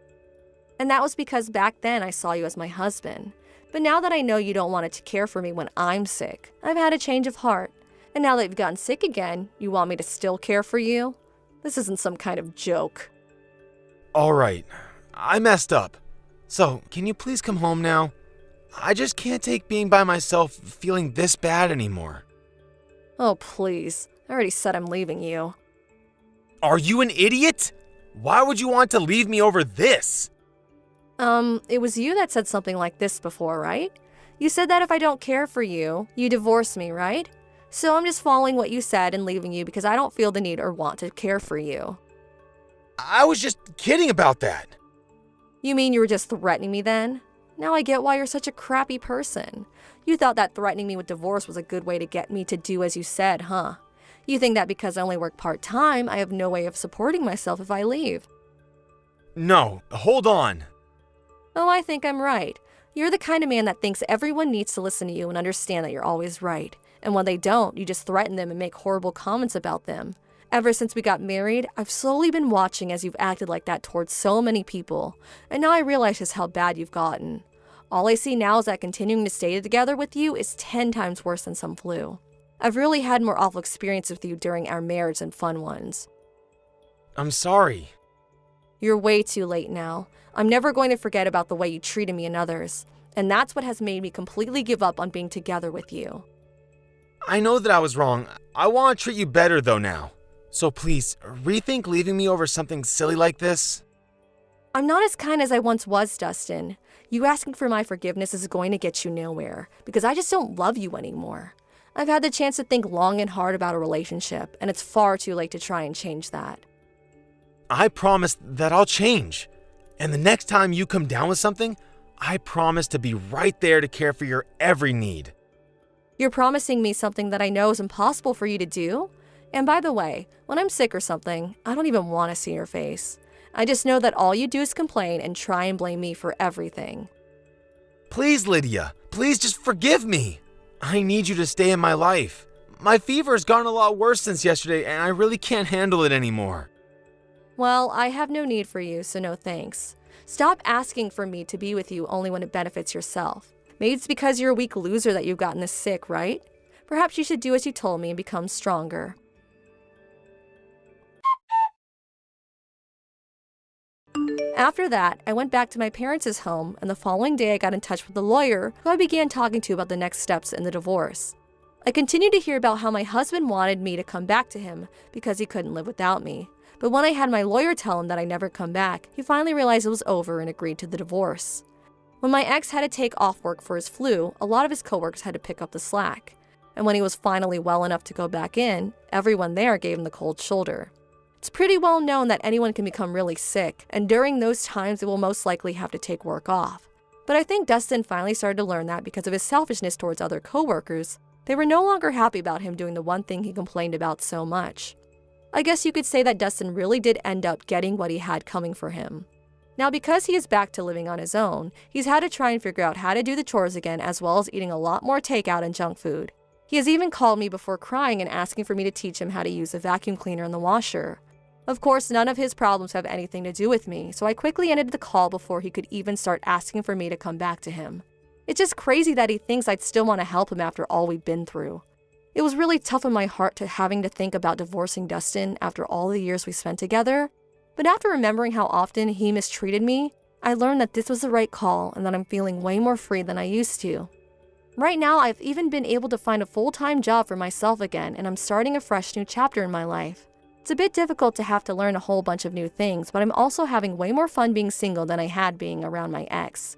And that was because back then I saw you as my husband. But now that I know you don't want to care for me when I'm sick, I've had a change of heart. And now that you've gotten sick again, you want me to still care for you? This isn't some kind of joke. All right, I messed up. So, can you please come home now? I just can't take being by myself feeling this bad anymore. Oh, please. I already said I'm leaving you. Are you an idiot? Why would you want to leave me over this? It was you that said something like this before, right? You said that if I don't care for you, you divorce me, right? So I'm just following what you said and leaving you because I don't feel the need or want to care for you. I was just kidding about that. You mean you were just threatening me then? Now I get why you're such a crappy person. You thought that threatening me with divorce was a good way to get me to do as you said, huh? You think that because I only work part-time, I have no way of supporting myself if I leave. No, hold on. Oh, I think I'm right. You're the kind of man that thinks everyone needs to listen to you and understand that you're always right. And when they don't, you just threaten them and make horrible comments about them. Ever since we got married, I've slowly been watching as you've acted like that towards so many people. And now I realize just how bad you've gotten. All I see now is that continuing to stay together with you is 10 times worse than some flu. I've really had more awful experiences with you during our marriage than fun ones. I'm sorry. You're way too late now. I'm never going to forget about the way you treated me and others. And that's what has made me completely give up on being together with you. I know that I was wrong. I want to treat you better though now. So please, rethink leaving me over something silly like this. I'm not as kind as I once was, Dustin. You asking for my forgiveness is going to get you nowhere, because I just don't love you anymore. I've had the chance to think long and hard about a relationship, and it's far too late to try and change that. I promise that I'll change. And the next time you come down with something, I promise to be right there to care for your every need. You're promising me something that I know is impossible for you to do? And by the way, when I'm sick or something, I don't even want to see your face. I just know that all you do is complain and try and blame me for everything. Please, Lydia, please just forgive me. I need you to stay in my life. My fever has gotten a lot worse since yesterday, and I really can't handle it anymore. Well, I have no need for you, so no thanks. Stop asking for me to be with you only when it benefits yourself. Maybe it's because you're a weak loser that you've gotten this sick, right? Perhaps you should do as you told me and become stronger. After that, I went back to my parents' home, and the following day I got in touch with the lawyer who I began talking to about the next steps in the divorce. I continued to hear about how my husband wanted me to come back to him because he couldn't live without me. But when I had my lawyer tell him that I'd never come back, he finally realized it was over and agreed to the divorce. When my ex had to take off work for his flu, a lot of his coworkers had to pick up the slack. And when he was finally well enough to go back in, everyone there gave him the cold shoulder. It's pretty well known that anyone can become really sick, and during those times they will most likely have to take work off. But I think Dustin finally started to learn that because of his selfishness towards other coworkers, they were no longer happy about him doing the one thing he complained about so much. I guess you could say that Dustin really did end up getting what he had coming for him. Now, because he is back to living on his own, he's had to try and figure out how to do the chores again, as well as eating a lot more takeout and junk food. He has even called me before crying and asking for me to teach him how to use a vacuum cleaner and the washer. Of course, none of his problems have anything to do with me, so I quickly ended the call before he could even start asking for me to come back to him. It's just crazy that he thinks I'd still want to help him after all we've been through. It was really tough in my heart to having to think about divorcing Dustin after all the years we spent together, but after remembering how often he mistreated me, I learned that this was the right call and that I'm feeling way more free than I used to. Right now, I've even been able to find a full-time job for myself again, and I'm starting a fresh new chapter in my life. It's a bit difficult to have to learn a whole bunch of new things, but I'm also having way more fun being single than I had being around my ex.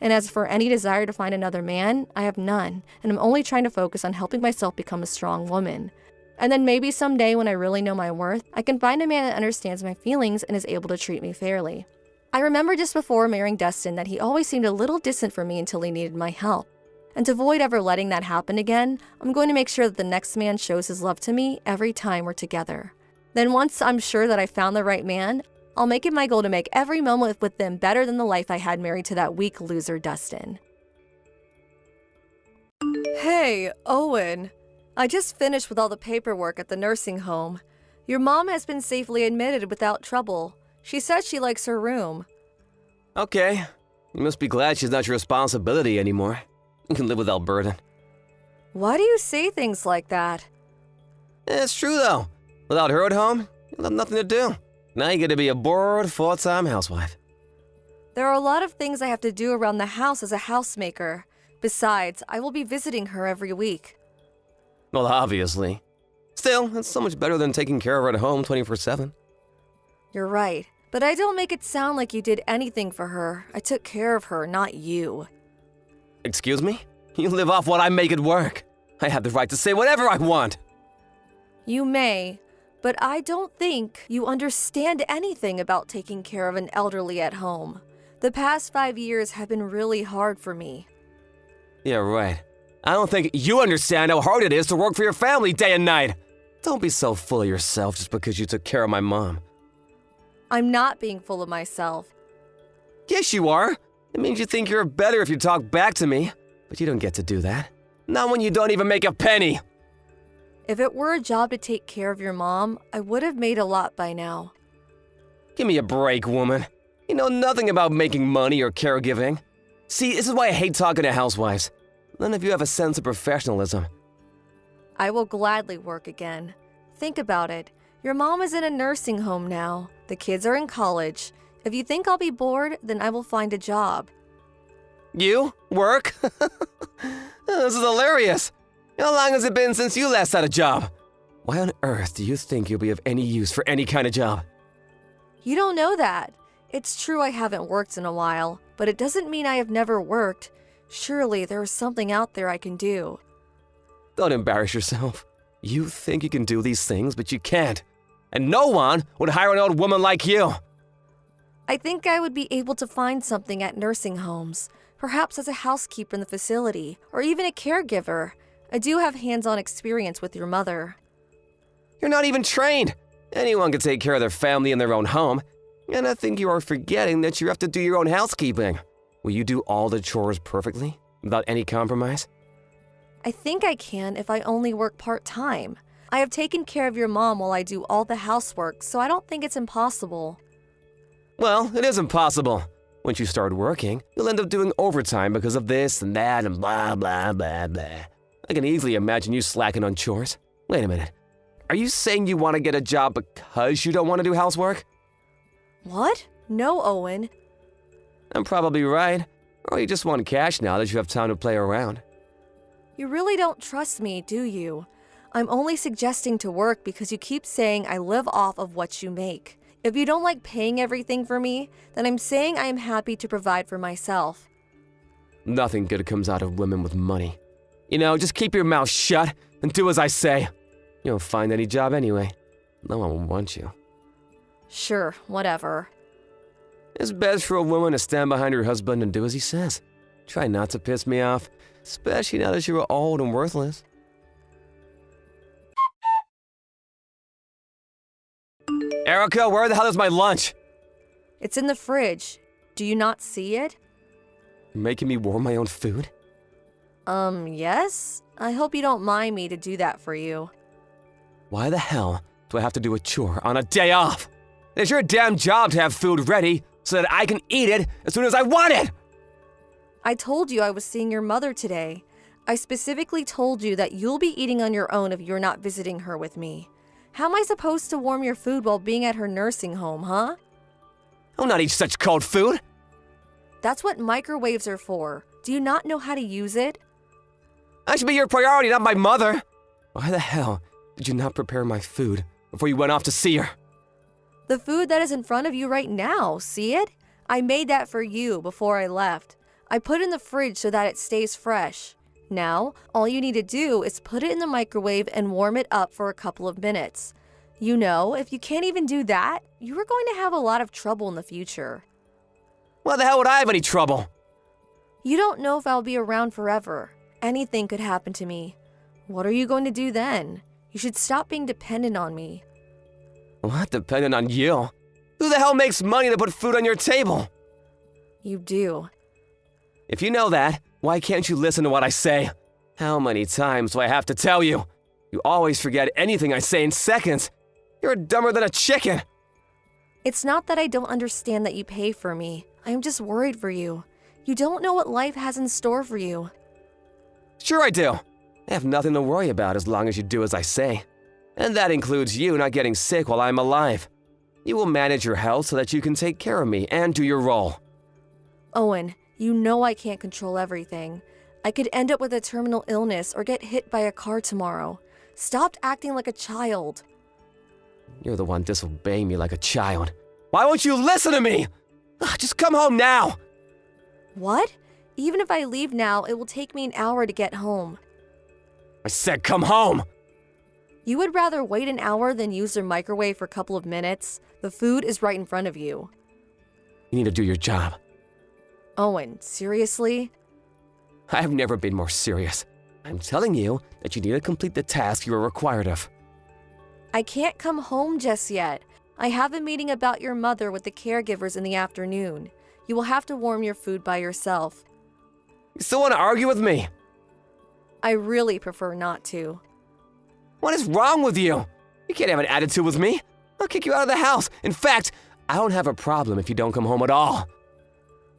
And as for any desire to find another man, I have none, and I'm only trying to focus on helping myself become a strong woman. And then maybe someday when I really know my worth, I can find a man that understands my feelings and is able to treat me fairly. I remember just before marrying Dustin that he always seemed a little distant from me until he needed my help. And to avoid ever letting that happen again, I'm going to make sure that the next man shows his love to me every time we're together. Then once I'm sure that I found the right man, I'll make it my goal to make every moment with them better than the life I had married to that weak loser Dustin. Hey, Owen. I just finished with all the paperwork at the nursing home. Your mom has been safely admitted without trouble. She says she likes her room. Okay. You must be glad she's not your responsibility anymore. You can live without burden. Why do you say things like that? It's true, though. Without her at home, you'll have nothing to do. Now you get to be a bored, full-time housewife. There are a lot of things I have to do around the house as a housemaker. Besides, I will be visiting her every week. Well, obviously. Still, it's so much better than taking care of her at home 24/7. You're right, but I don't make it sound like you did anything for her. I took care of her, not you. Excuse me? You live off what I make it work. I have the right to say whatever I want. You may, but I don't think you understand anything about taking care of an elderly at home. The past 5 years have been really hard for me. Yeah, right. I don't think you understand how hard it is to work for your family day and night. Don't be so full of yourself just because you took care of my mom. I'm not being full of myself. Yes, you are. It means you think you're better if you talk back to me. But you don't get to do that. Not when you don't even make a penny. If it were a job to take care of your mom, I would have made a lot by now. Give me a break, woman. You know nothing about making money or caregiving. See, this is why I hate talking to housewives. None of you have a sense of professionalism. I will gladly work again. Think about it. Your mom is in a nursing home now. The kids are in college. If you think I'll be bored, then I will find a job. You? Work? This is hilarious. How long has it been since you last had a job? Why on earth do you think you'll be of any use for any kind of job? You don't know that. It's true I haven't worked in a while, but it doesn't mean I have never worked. Surely there is something out there I can do. Don't embarrass yourself. You think you can do these things, but you can't. And no one would hire an old woman like you. I think I would be able to find something at nursing homes, perhaps as a housekeeper in the facility, or even a caregiver. I do have hands-on experience with your mother. You're not even trained. Anyone can take care of their family in their own home. And I think you are forgetting that you have to do your own housekeeping. Will you do all the chores perfectly, without any compromise? I think I can if I only work part-time. I have taken care of your mom while I do all the housework, so I don't think it's impossible. Well, it is impossible. Once you start working, you'll end up doing overtime because of this and that and blah, blah, blah, blah. I can easily imagine you slacking on chores. Wait a minute. Are you saying you want to get a job because you don't want to do housework? What? No, Owen. I'm probably right. Or you just want cash now that you have time to play around. You really don't trust me, do you? I'm only suggesting to work because you keep saying I live off of what you make. If you don't like paying everything for me, then I'm saying I am happy to provide for myself. Nothing good comes out of women with money. You know, just keep your mouth shut and do as I say. You won't find any job anyway. No one will want you. Sure, whatever. It's best for a woman to stand behind her husband and do as he says. Try not to piss me off, especially now that you're old and worthless. Erica, where the hell is my lunch? It's in the fridge. Do you not see it? You're making me warm my own food? Yes? I hope you don't mind me to do that for you. Why the hell do I have to do a chore on a day off? It's your damn job to have food ready so that I can eat it as soon as I want it! I told you I was seeing your mother today. I specifically told you that you'll be eating on your own if you're not visiting her with me. How am I supposed to warm your food while being at her nursing home, huh? I'll not eat such cold food! That's what microwaves are for. Do you not know how to use it? I should be your priority, not my mother! Why the hell did you not prepare my food before you went off to see her? The food that is in front of you right now, see it? I made that for you before I left. I put it in the fridge so that it stays fresh. Now, all you need to do is put it in the microwave and warm it up for a couple of minutes. You know, if you can't even do that, you are going to have a lot of trouble in the future. Why the hell would I have any trouble? You don't know if I'll be around forever. anything could happen to me. What are you going to do then? You should stop being dependent on me. What? Dependent on you? Who the hell makes money to put food on your table? You do. If you know that, why can't you listen to what I say? How many times do I have to tell you? You always forget anything I say in seconds. You're dumber than a chicken. It's not that I don't understand that you pay for me. I am just worried for you. You don't know what life has in store for you. Sure I do. I have nothing to worry about as long as you do as I say. And that includes you not getting sick while I'm alive. You will manage your health so that you can take care of me and do your role. Owen, you know I can't control everything. I could end up with a terminal illness or get hit by a car tomorrow. Stop acting like a child. You're the one disobeying me like a child. Why won't you listen to me? Just come home now. What? Even if I leave now, it will take me an hour to get home. I said come home. You would rather wait an hour than use your microwave for a couple of minutes? The food is right in front of you. You need to do your job. Owen, seriously? I have never been more serious. I'm telling you that you need to complete the task you are required of. I can't come home just yet. I have a meeting about your mother with the caregivers in the afternoon. You will have to warm your food by yourself. You still want to argue with me? I really prefer not to. What is wrong with you? You can't have an attitude with me. I'll kick you out of the house. In fact, I don't have a problem if you don't come home at all.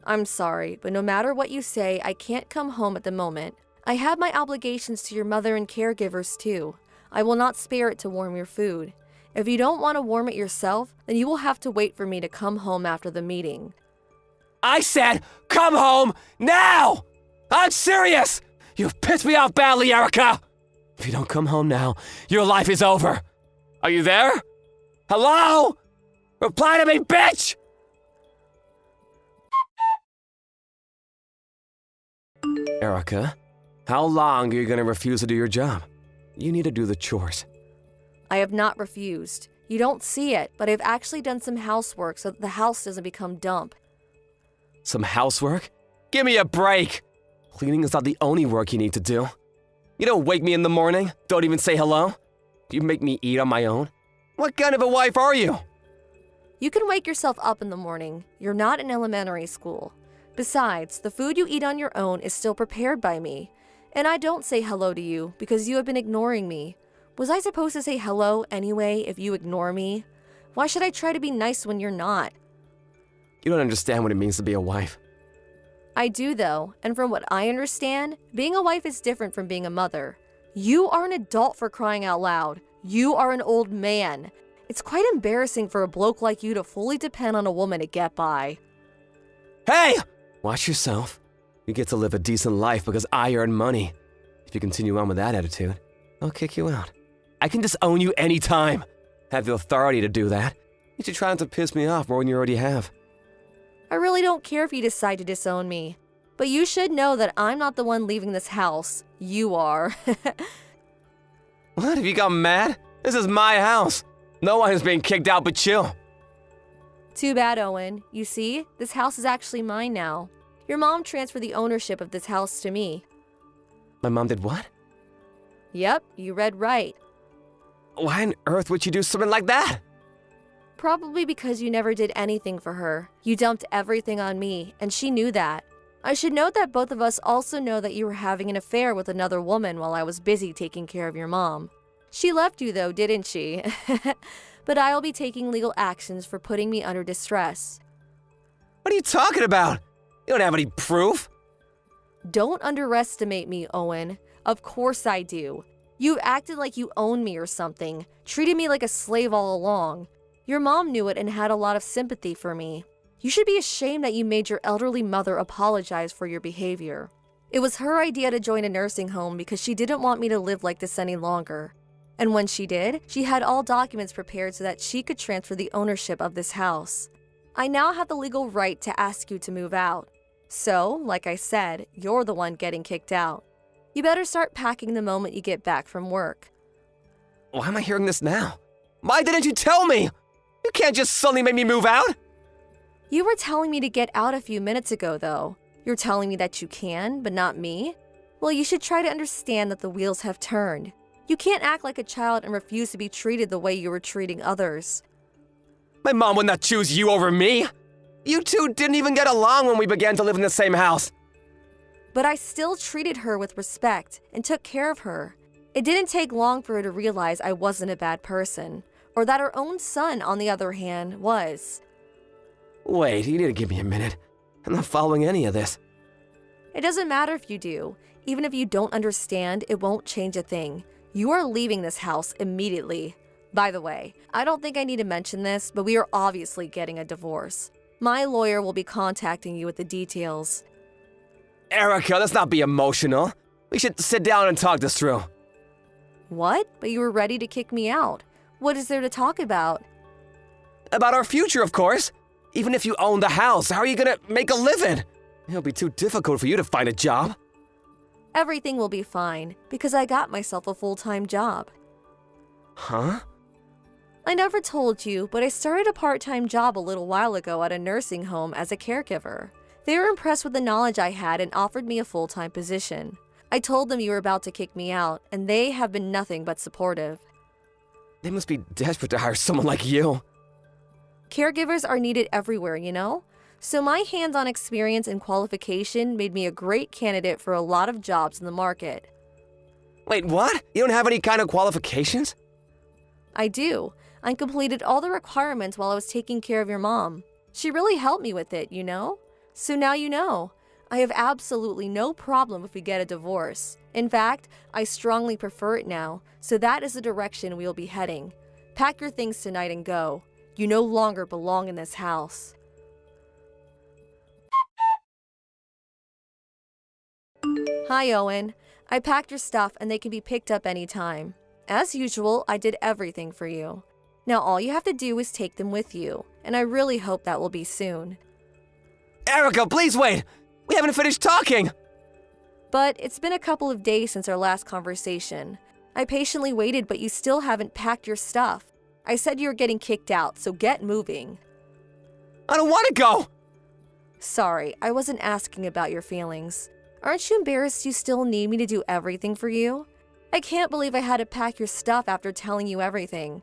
I'm sorry, but no matter what you say, I can't come home at the moment. I have my obligations to your mother and caregivers too. I will not spare it to warm your food. If you don't want to warm it yourself, then you will have to wait for me to come home after the meeting. I said, come home now! I'm serious! You've pissed me off badly, Erica! If you don't come home now, your life is over. Are you there? Hello? Reply to me, bitch! Erica, how long are you gonna refuse to do your job? You need to do the chores. I have not refused. You don't see it, but I've actually done some housework so that the house doesn't become dump. Some housework? Give me a break! Cleaning is not the only work you need to do. You don't wake me in the morning, don't even say hello. You make me eat on my own. What kind of a wife are you? You can wake yourself up in the morning. You're not in elementary school. Besides, the food you eat on your own is still prepared by me. And I don't say hello to you because you have been ignoring me. Was I supposed to say hello anyway if you ignore me? Why should I try to be nice when you're not? You don't understand what it means to be a wife. I do though, and from what I understand, being a wife is different from being a mother. You are an adult for crying out loud. You are an old man. It's quite embarrassing for a bloke like you to fully depend on a woman to get by. Hey! Watch yourself. You get to live a decent life because I earn money. If you continue on with that attitude, I'll kick you out. I can disown you anytime. Have the authority to do that. You should try not to piss me off more than you already have. I really don't care if you decide to disown me. But you should know that I'm not the one leaving this house. You are. What? Have you got mad? This is my house. No one is being kicked out but you. Too bad, Owen. You see, this house is actually mine now. Your mom transferred the ownership of this house to me. My mom did what? Yep, you read right. Why on earth would you do something like that? Probably because you never did anything for her. You dumped everything on me, and she knew that. I should note that both of us also know that you were having an affair with another woman while I was busy taking care of your mom. She left you though, didn't she? But I'll be taking legal actions for putting me under distress. What are you talking about? You don't have any proof. Don't underestimate me, Owen. Of course I do. You've acted like you own me or something, treated me like a slave all along. Your mom knew it and had a lot of sympathy for me. You should be ashamed that you made your elderly mother apologize for your behavior. It was her idea to join a nursing home because she didn't want me to live like this any longer. And when she did, she had all documents prepared so that she could transfer the ownership of this house. I now have the legal right to ask you to move out. So, like I said, you're the one getting kicked out. You better start packing the moment you get back from work. Why am I hearing this now? Why didn't you tell me? You can't just suddenly make me move out. You were telling me to get out a few minutes ago, though. You're telling me that you can, but not me? Well, you should try to understand that the wheels have turned. You can't act like a child and refuse to be treated the way you were treating others. My mom would not choose you over me. You two didn't even get along when we began to live in the same house. But I still treated her with respect and took care of her. It didn't take long for her to realize I wasn't a bad person, or that her own son, on the other hand, was. Wait, you need to give me a minute. I'm not following any of this. It doesn't matter if you do. Even if you don't understand, it won't change a thing. You are leaving this house immediately. By the way, I don't think I need to mention this, but we are obviously getting a divorce. My lawyer will be contacting you with the details. Erica, let's not be emotional. We should sit down and talk this through. What? But you were ready to kick me out. What is there to talk about? About our future, of course. Even if you own the house, how are you gonna make a living? It'll be too difficult for you to find a job. Everything will be fine, because I got myself a full-time job. Huh? I never told you, but I started a part-time job a little while ago at a nursing home as a caregiver. They were impressed with the knowledge I had and offered me a full-time position. I told them you were about to kick me out, and they have been nothing but supportive. They must be desperate to hire someone like you. Caregivers are needed everywhere, you know? So my hands-on experience and qualification made me a great candidate for a lot of jobs in the market. Wait, what? You don't have any kind of qualifications? I do. I completed all the requirements while I was taking care of your mom. She really helped me with it, you know? So now you know. I have absolutely no problem if we get a divorce. In fact, I strongly prefer it now, so that is the direction we will be heading. Pack your things tonight and go. You no longer belong in this house. Hi, Owen. I packed your stuff and they can be picked up anytime. As usual, I did everything for you. Now all you have to do is take them with you, and I really hope that will be soon. Erica, please wait! We haven't finished talking! But it's been a couple of days since our last conversation. I patiently waited, but you still haven't packed your stuff. I said you were getting kicked out, so get moving. I don't want to go! Sorry, I wasn't asking about your feelings. Aren't you embarrassed you still need me to do everything for you? I can't believe I had to pack your stuff after telling you everything.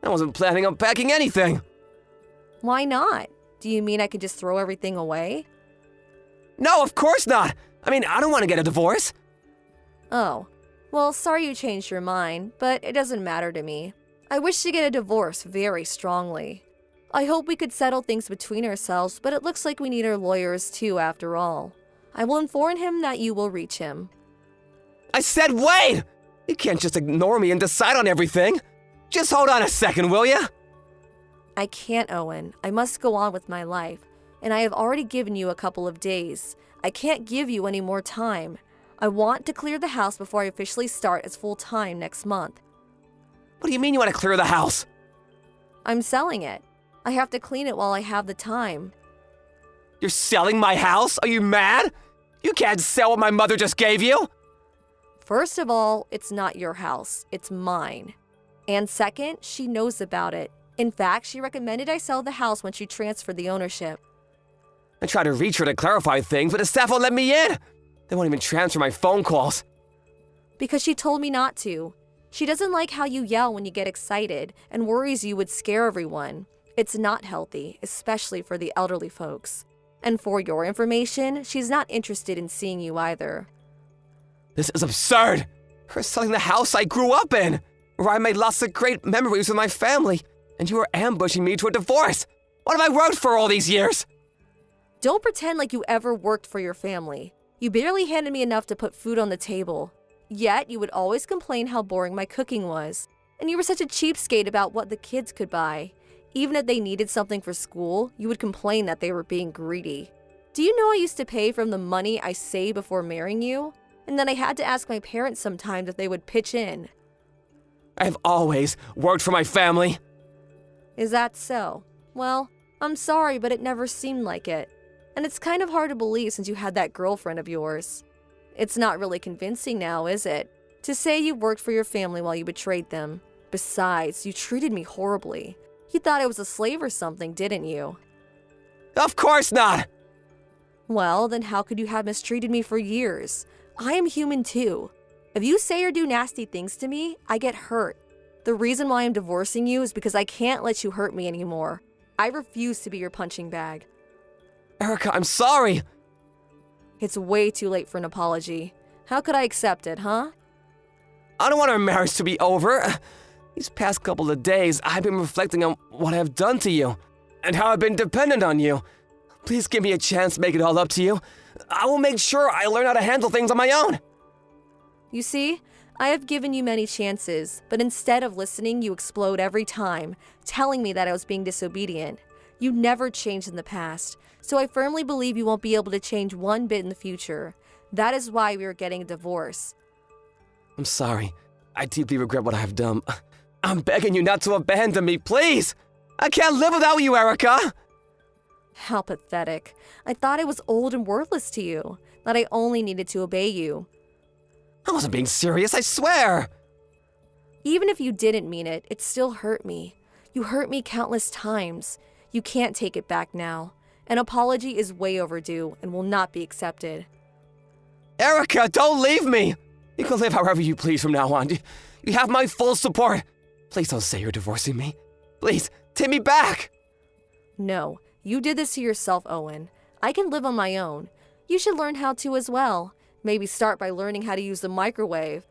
I wasn't planning on packing anything. Why not? Do you mean I could just throw everything away? No, of course not! I mean, I don't want to get a divorce. Oh, well, sorry you changed your mind, but it doesn't matter to me. I wish to get a divorce very strongly. I hope we could settle things between ourselves, but it looks like we need our lawyers too after all. I will inform him that you will reach him. I said wait! You can't just ignore me and decide on everything. Just hold on a second, will ya? I can't, Owen. I must go on with my life, and I have already given you a couple of days. I can't give you any more time. I want to clear the house before I officially start as full-time next month. What do you mean you want to clear the house? I'm selling it. I have to clean it while I have the time. You're selling my house? Are you mad? You can't sell what my mother just gave you! First of all, it's not your house, it's mine. And second, she knows about it. In fact, she recommended I sell the house when she transferred the ownership. I tried to reach her to clarify things, but the staff won't let me in! They won't even transfer my phone calls. Because she told me not to. She doesn't like how you yell when you get excited and worries you would scare everyone. It's not healthy, especially for the elderly folks. And for your information, she's not interested in seeing you either. This is absurd! Her selling the house I grew up in, where I made lots of great memories with my family, and you were ambushing me to a divorce! What have I worked for all these years? Don't pretend like you ever worked for your family. You barely handed me enough to put food on the table. Yet, you would always complain how boring my cooking was. And you were such a cheapskate about what the kids could buy. Even if they needed something for school, you would complain that they were being greedy. Do you know I used to pay from the money I saved before marrying you? And then I had to ask my parents sometimes if they would pitch in. I've always worked for my family. Is that so? Well, I'm sorry, but it never seemed like it. And it's kind of hard to believe since you had that girlfriend of yours. It's not really convincing now, is it? To say you worked for your family while you betrayed them. Besides, you treated me horribly. You thought I was a slave or something, didn't you? Of course not! Well, then how could you have mistreated me for years? I am human too. If you say or do nasty things to me, I get hurt. The reason why I'm divorcing you is because I can't let you hurt me anymore. I refuse to be your punching bag. Erica, I'm sorry. It's way too late for an apology. How could I accept it, huh? I don't want our marriage to be over. These past couple of days, I've been reflecting on what I've done to you and how I've been dependent on you. Please give me a chance to make it all up to you. I will make sure I learn how to handle things on my own. You see, I have given you many chances, but instead of listening, you explode every time, telling me that I was being disobedient. You never changed in the past, so I firmly believe you won't be able to change one bit in the future. That is why we are getting a divorce. I'm sorry. I deeply regret what I have done. I'm begging you not to abandon me, please! I can't live without you, Erica! How pathetic. I thought I was old and worthless to you, that I only needed to obey you. I wasn't being serious, I swear! Even if you didn't mean it, it still hurt me. You hurt me countless times. You can't take it back now. An apology is way overdue and will not be accepted. Erica, don't leave me! You can live however you please from now on. You have my full support. Please don't say you're divorcing me. Please, take me back! No, you did this to yourself, Owen. I can live on my own. You should learn how to as well. Maybe start by learning how to use the microwave.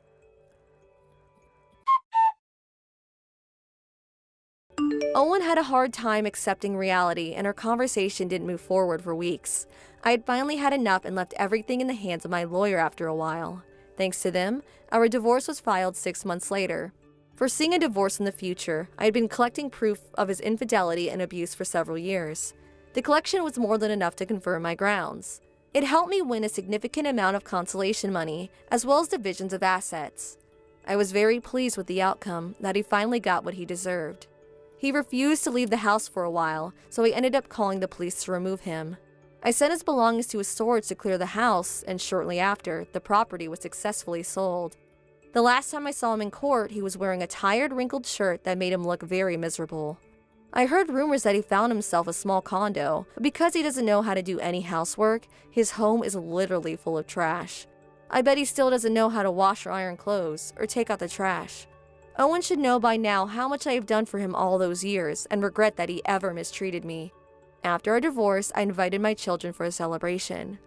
Owen had a hard time accepting reality, and our conversation didn't move forward for weeks. I had finally had enough and left everything in the hands of my lawyer after a while. Thanks to them, our divorce was filed 6 months later. Foreseeing a divorce in the future, I had been collecting proof of his infidelity and abuse for several years. The collection was more than enough to confirm my grounds. It helped me win a significant amount of consolation money, as well as divisions of assets. I was very pleased with the outcome, that he finally got what he deserved. He refused to leave the house for a while, so I ended up calling the police to remove him. I sent his belongings to his storage to clear the house, and shortly after, the property was successfully sold. The last time I saw him in court, he was wearing a tired, wrinkled shirt that made him look very miserable. I heard rumors that he found himself a small condo, but because he doesn't know how to do any housework, his home is literally full of trash. I bet he still doesn't know how to wash or iron clothes, or take out the trash. Owen should know by now how much I have done for him all those years, and regret that he ever mistreated me. After our divorce, I invited my children for a celebration.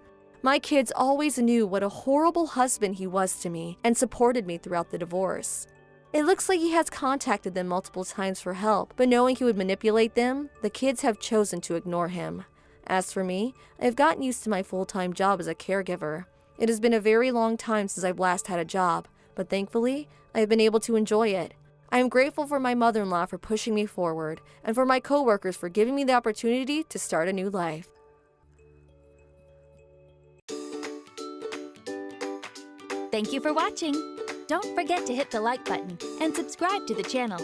My kids always knew what a horrible husband he was to me, and supported me throughout the divorce. It looks like he has contacted them multiple times for help, but knowing he would manipulate them, the kids have chosen to ignore him. As for me, I have gotten used to my full-time job as a caregiver. It has been a very long time since I've last had a job, but thankfully, I have been able to enjoy it. I am grateful for my mother-in-law for pushing me forward, and for my coworkers for giving me the opportunity to start a new life. Thank you for watching. Don't forget to hit the like button and subscribe to the channel.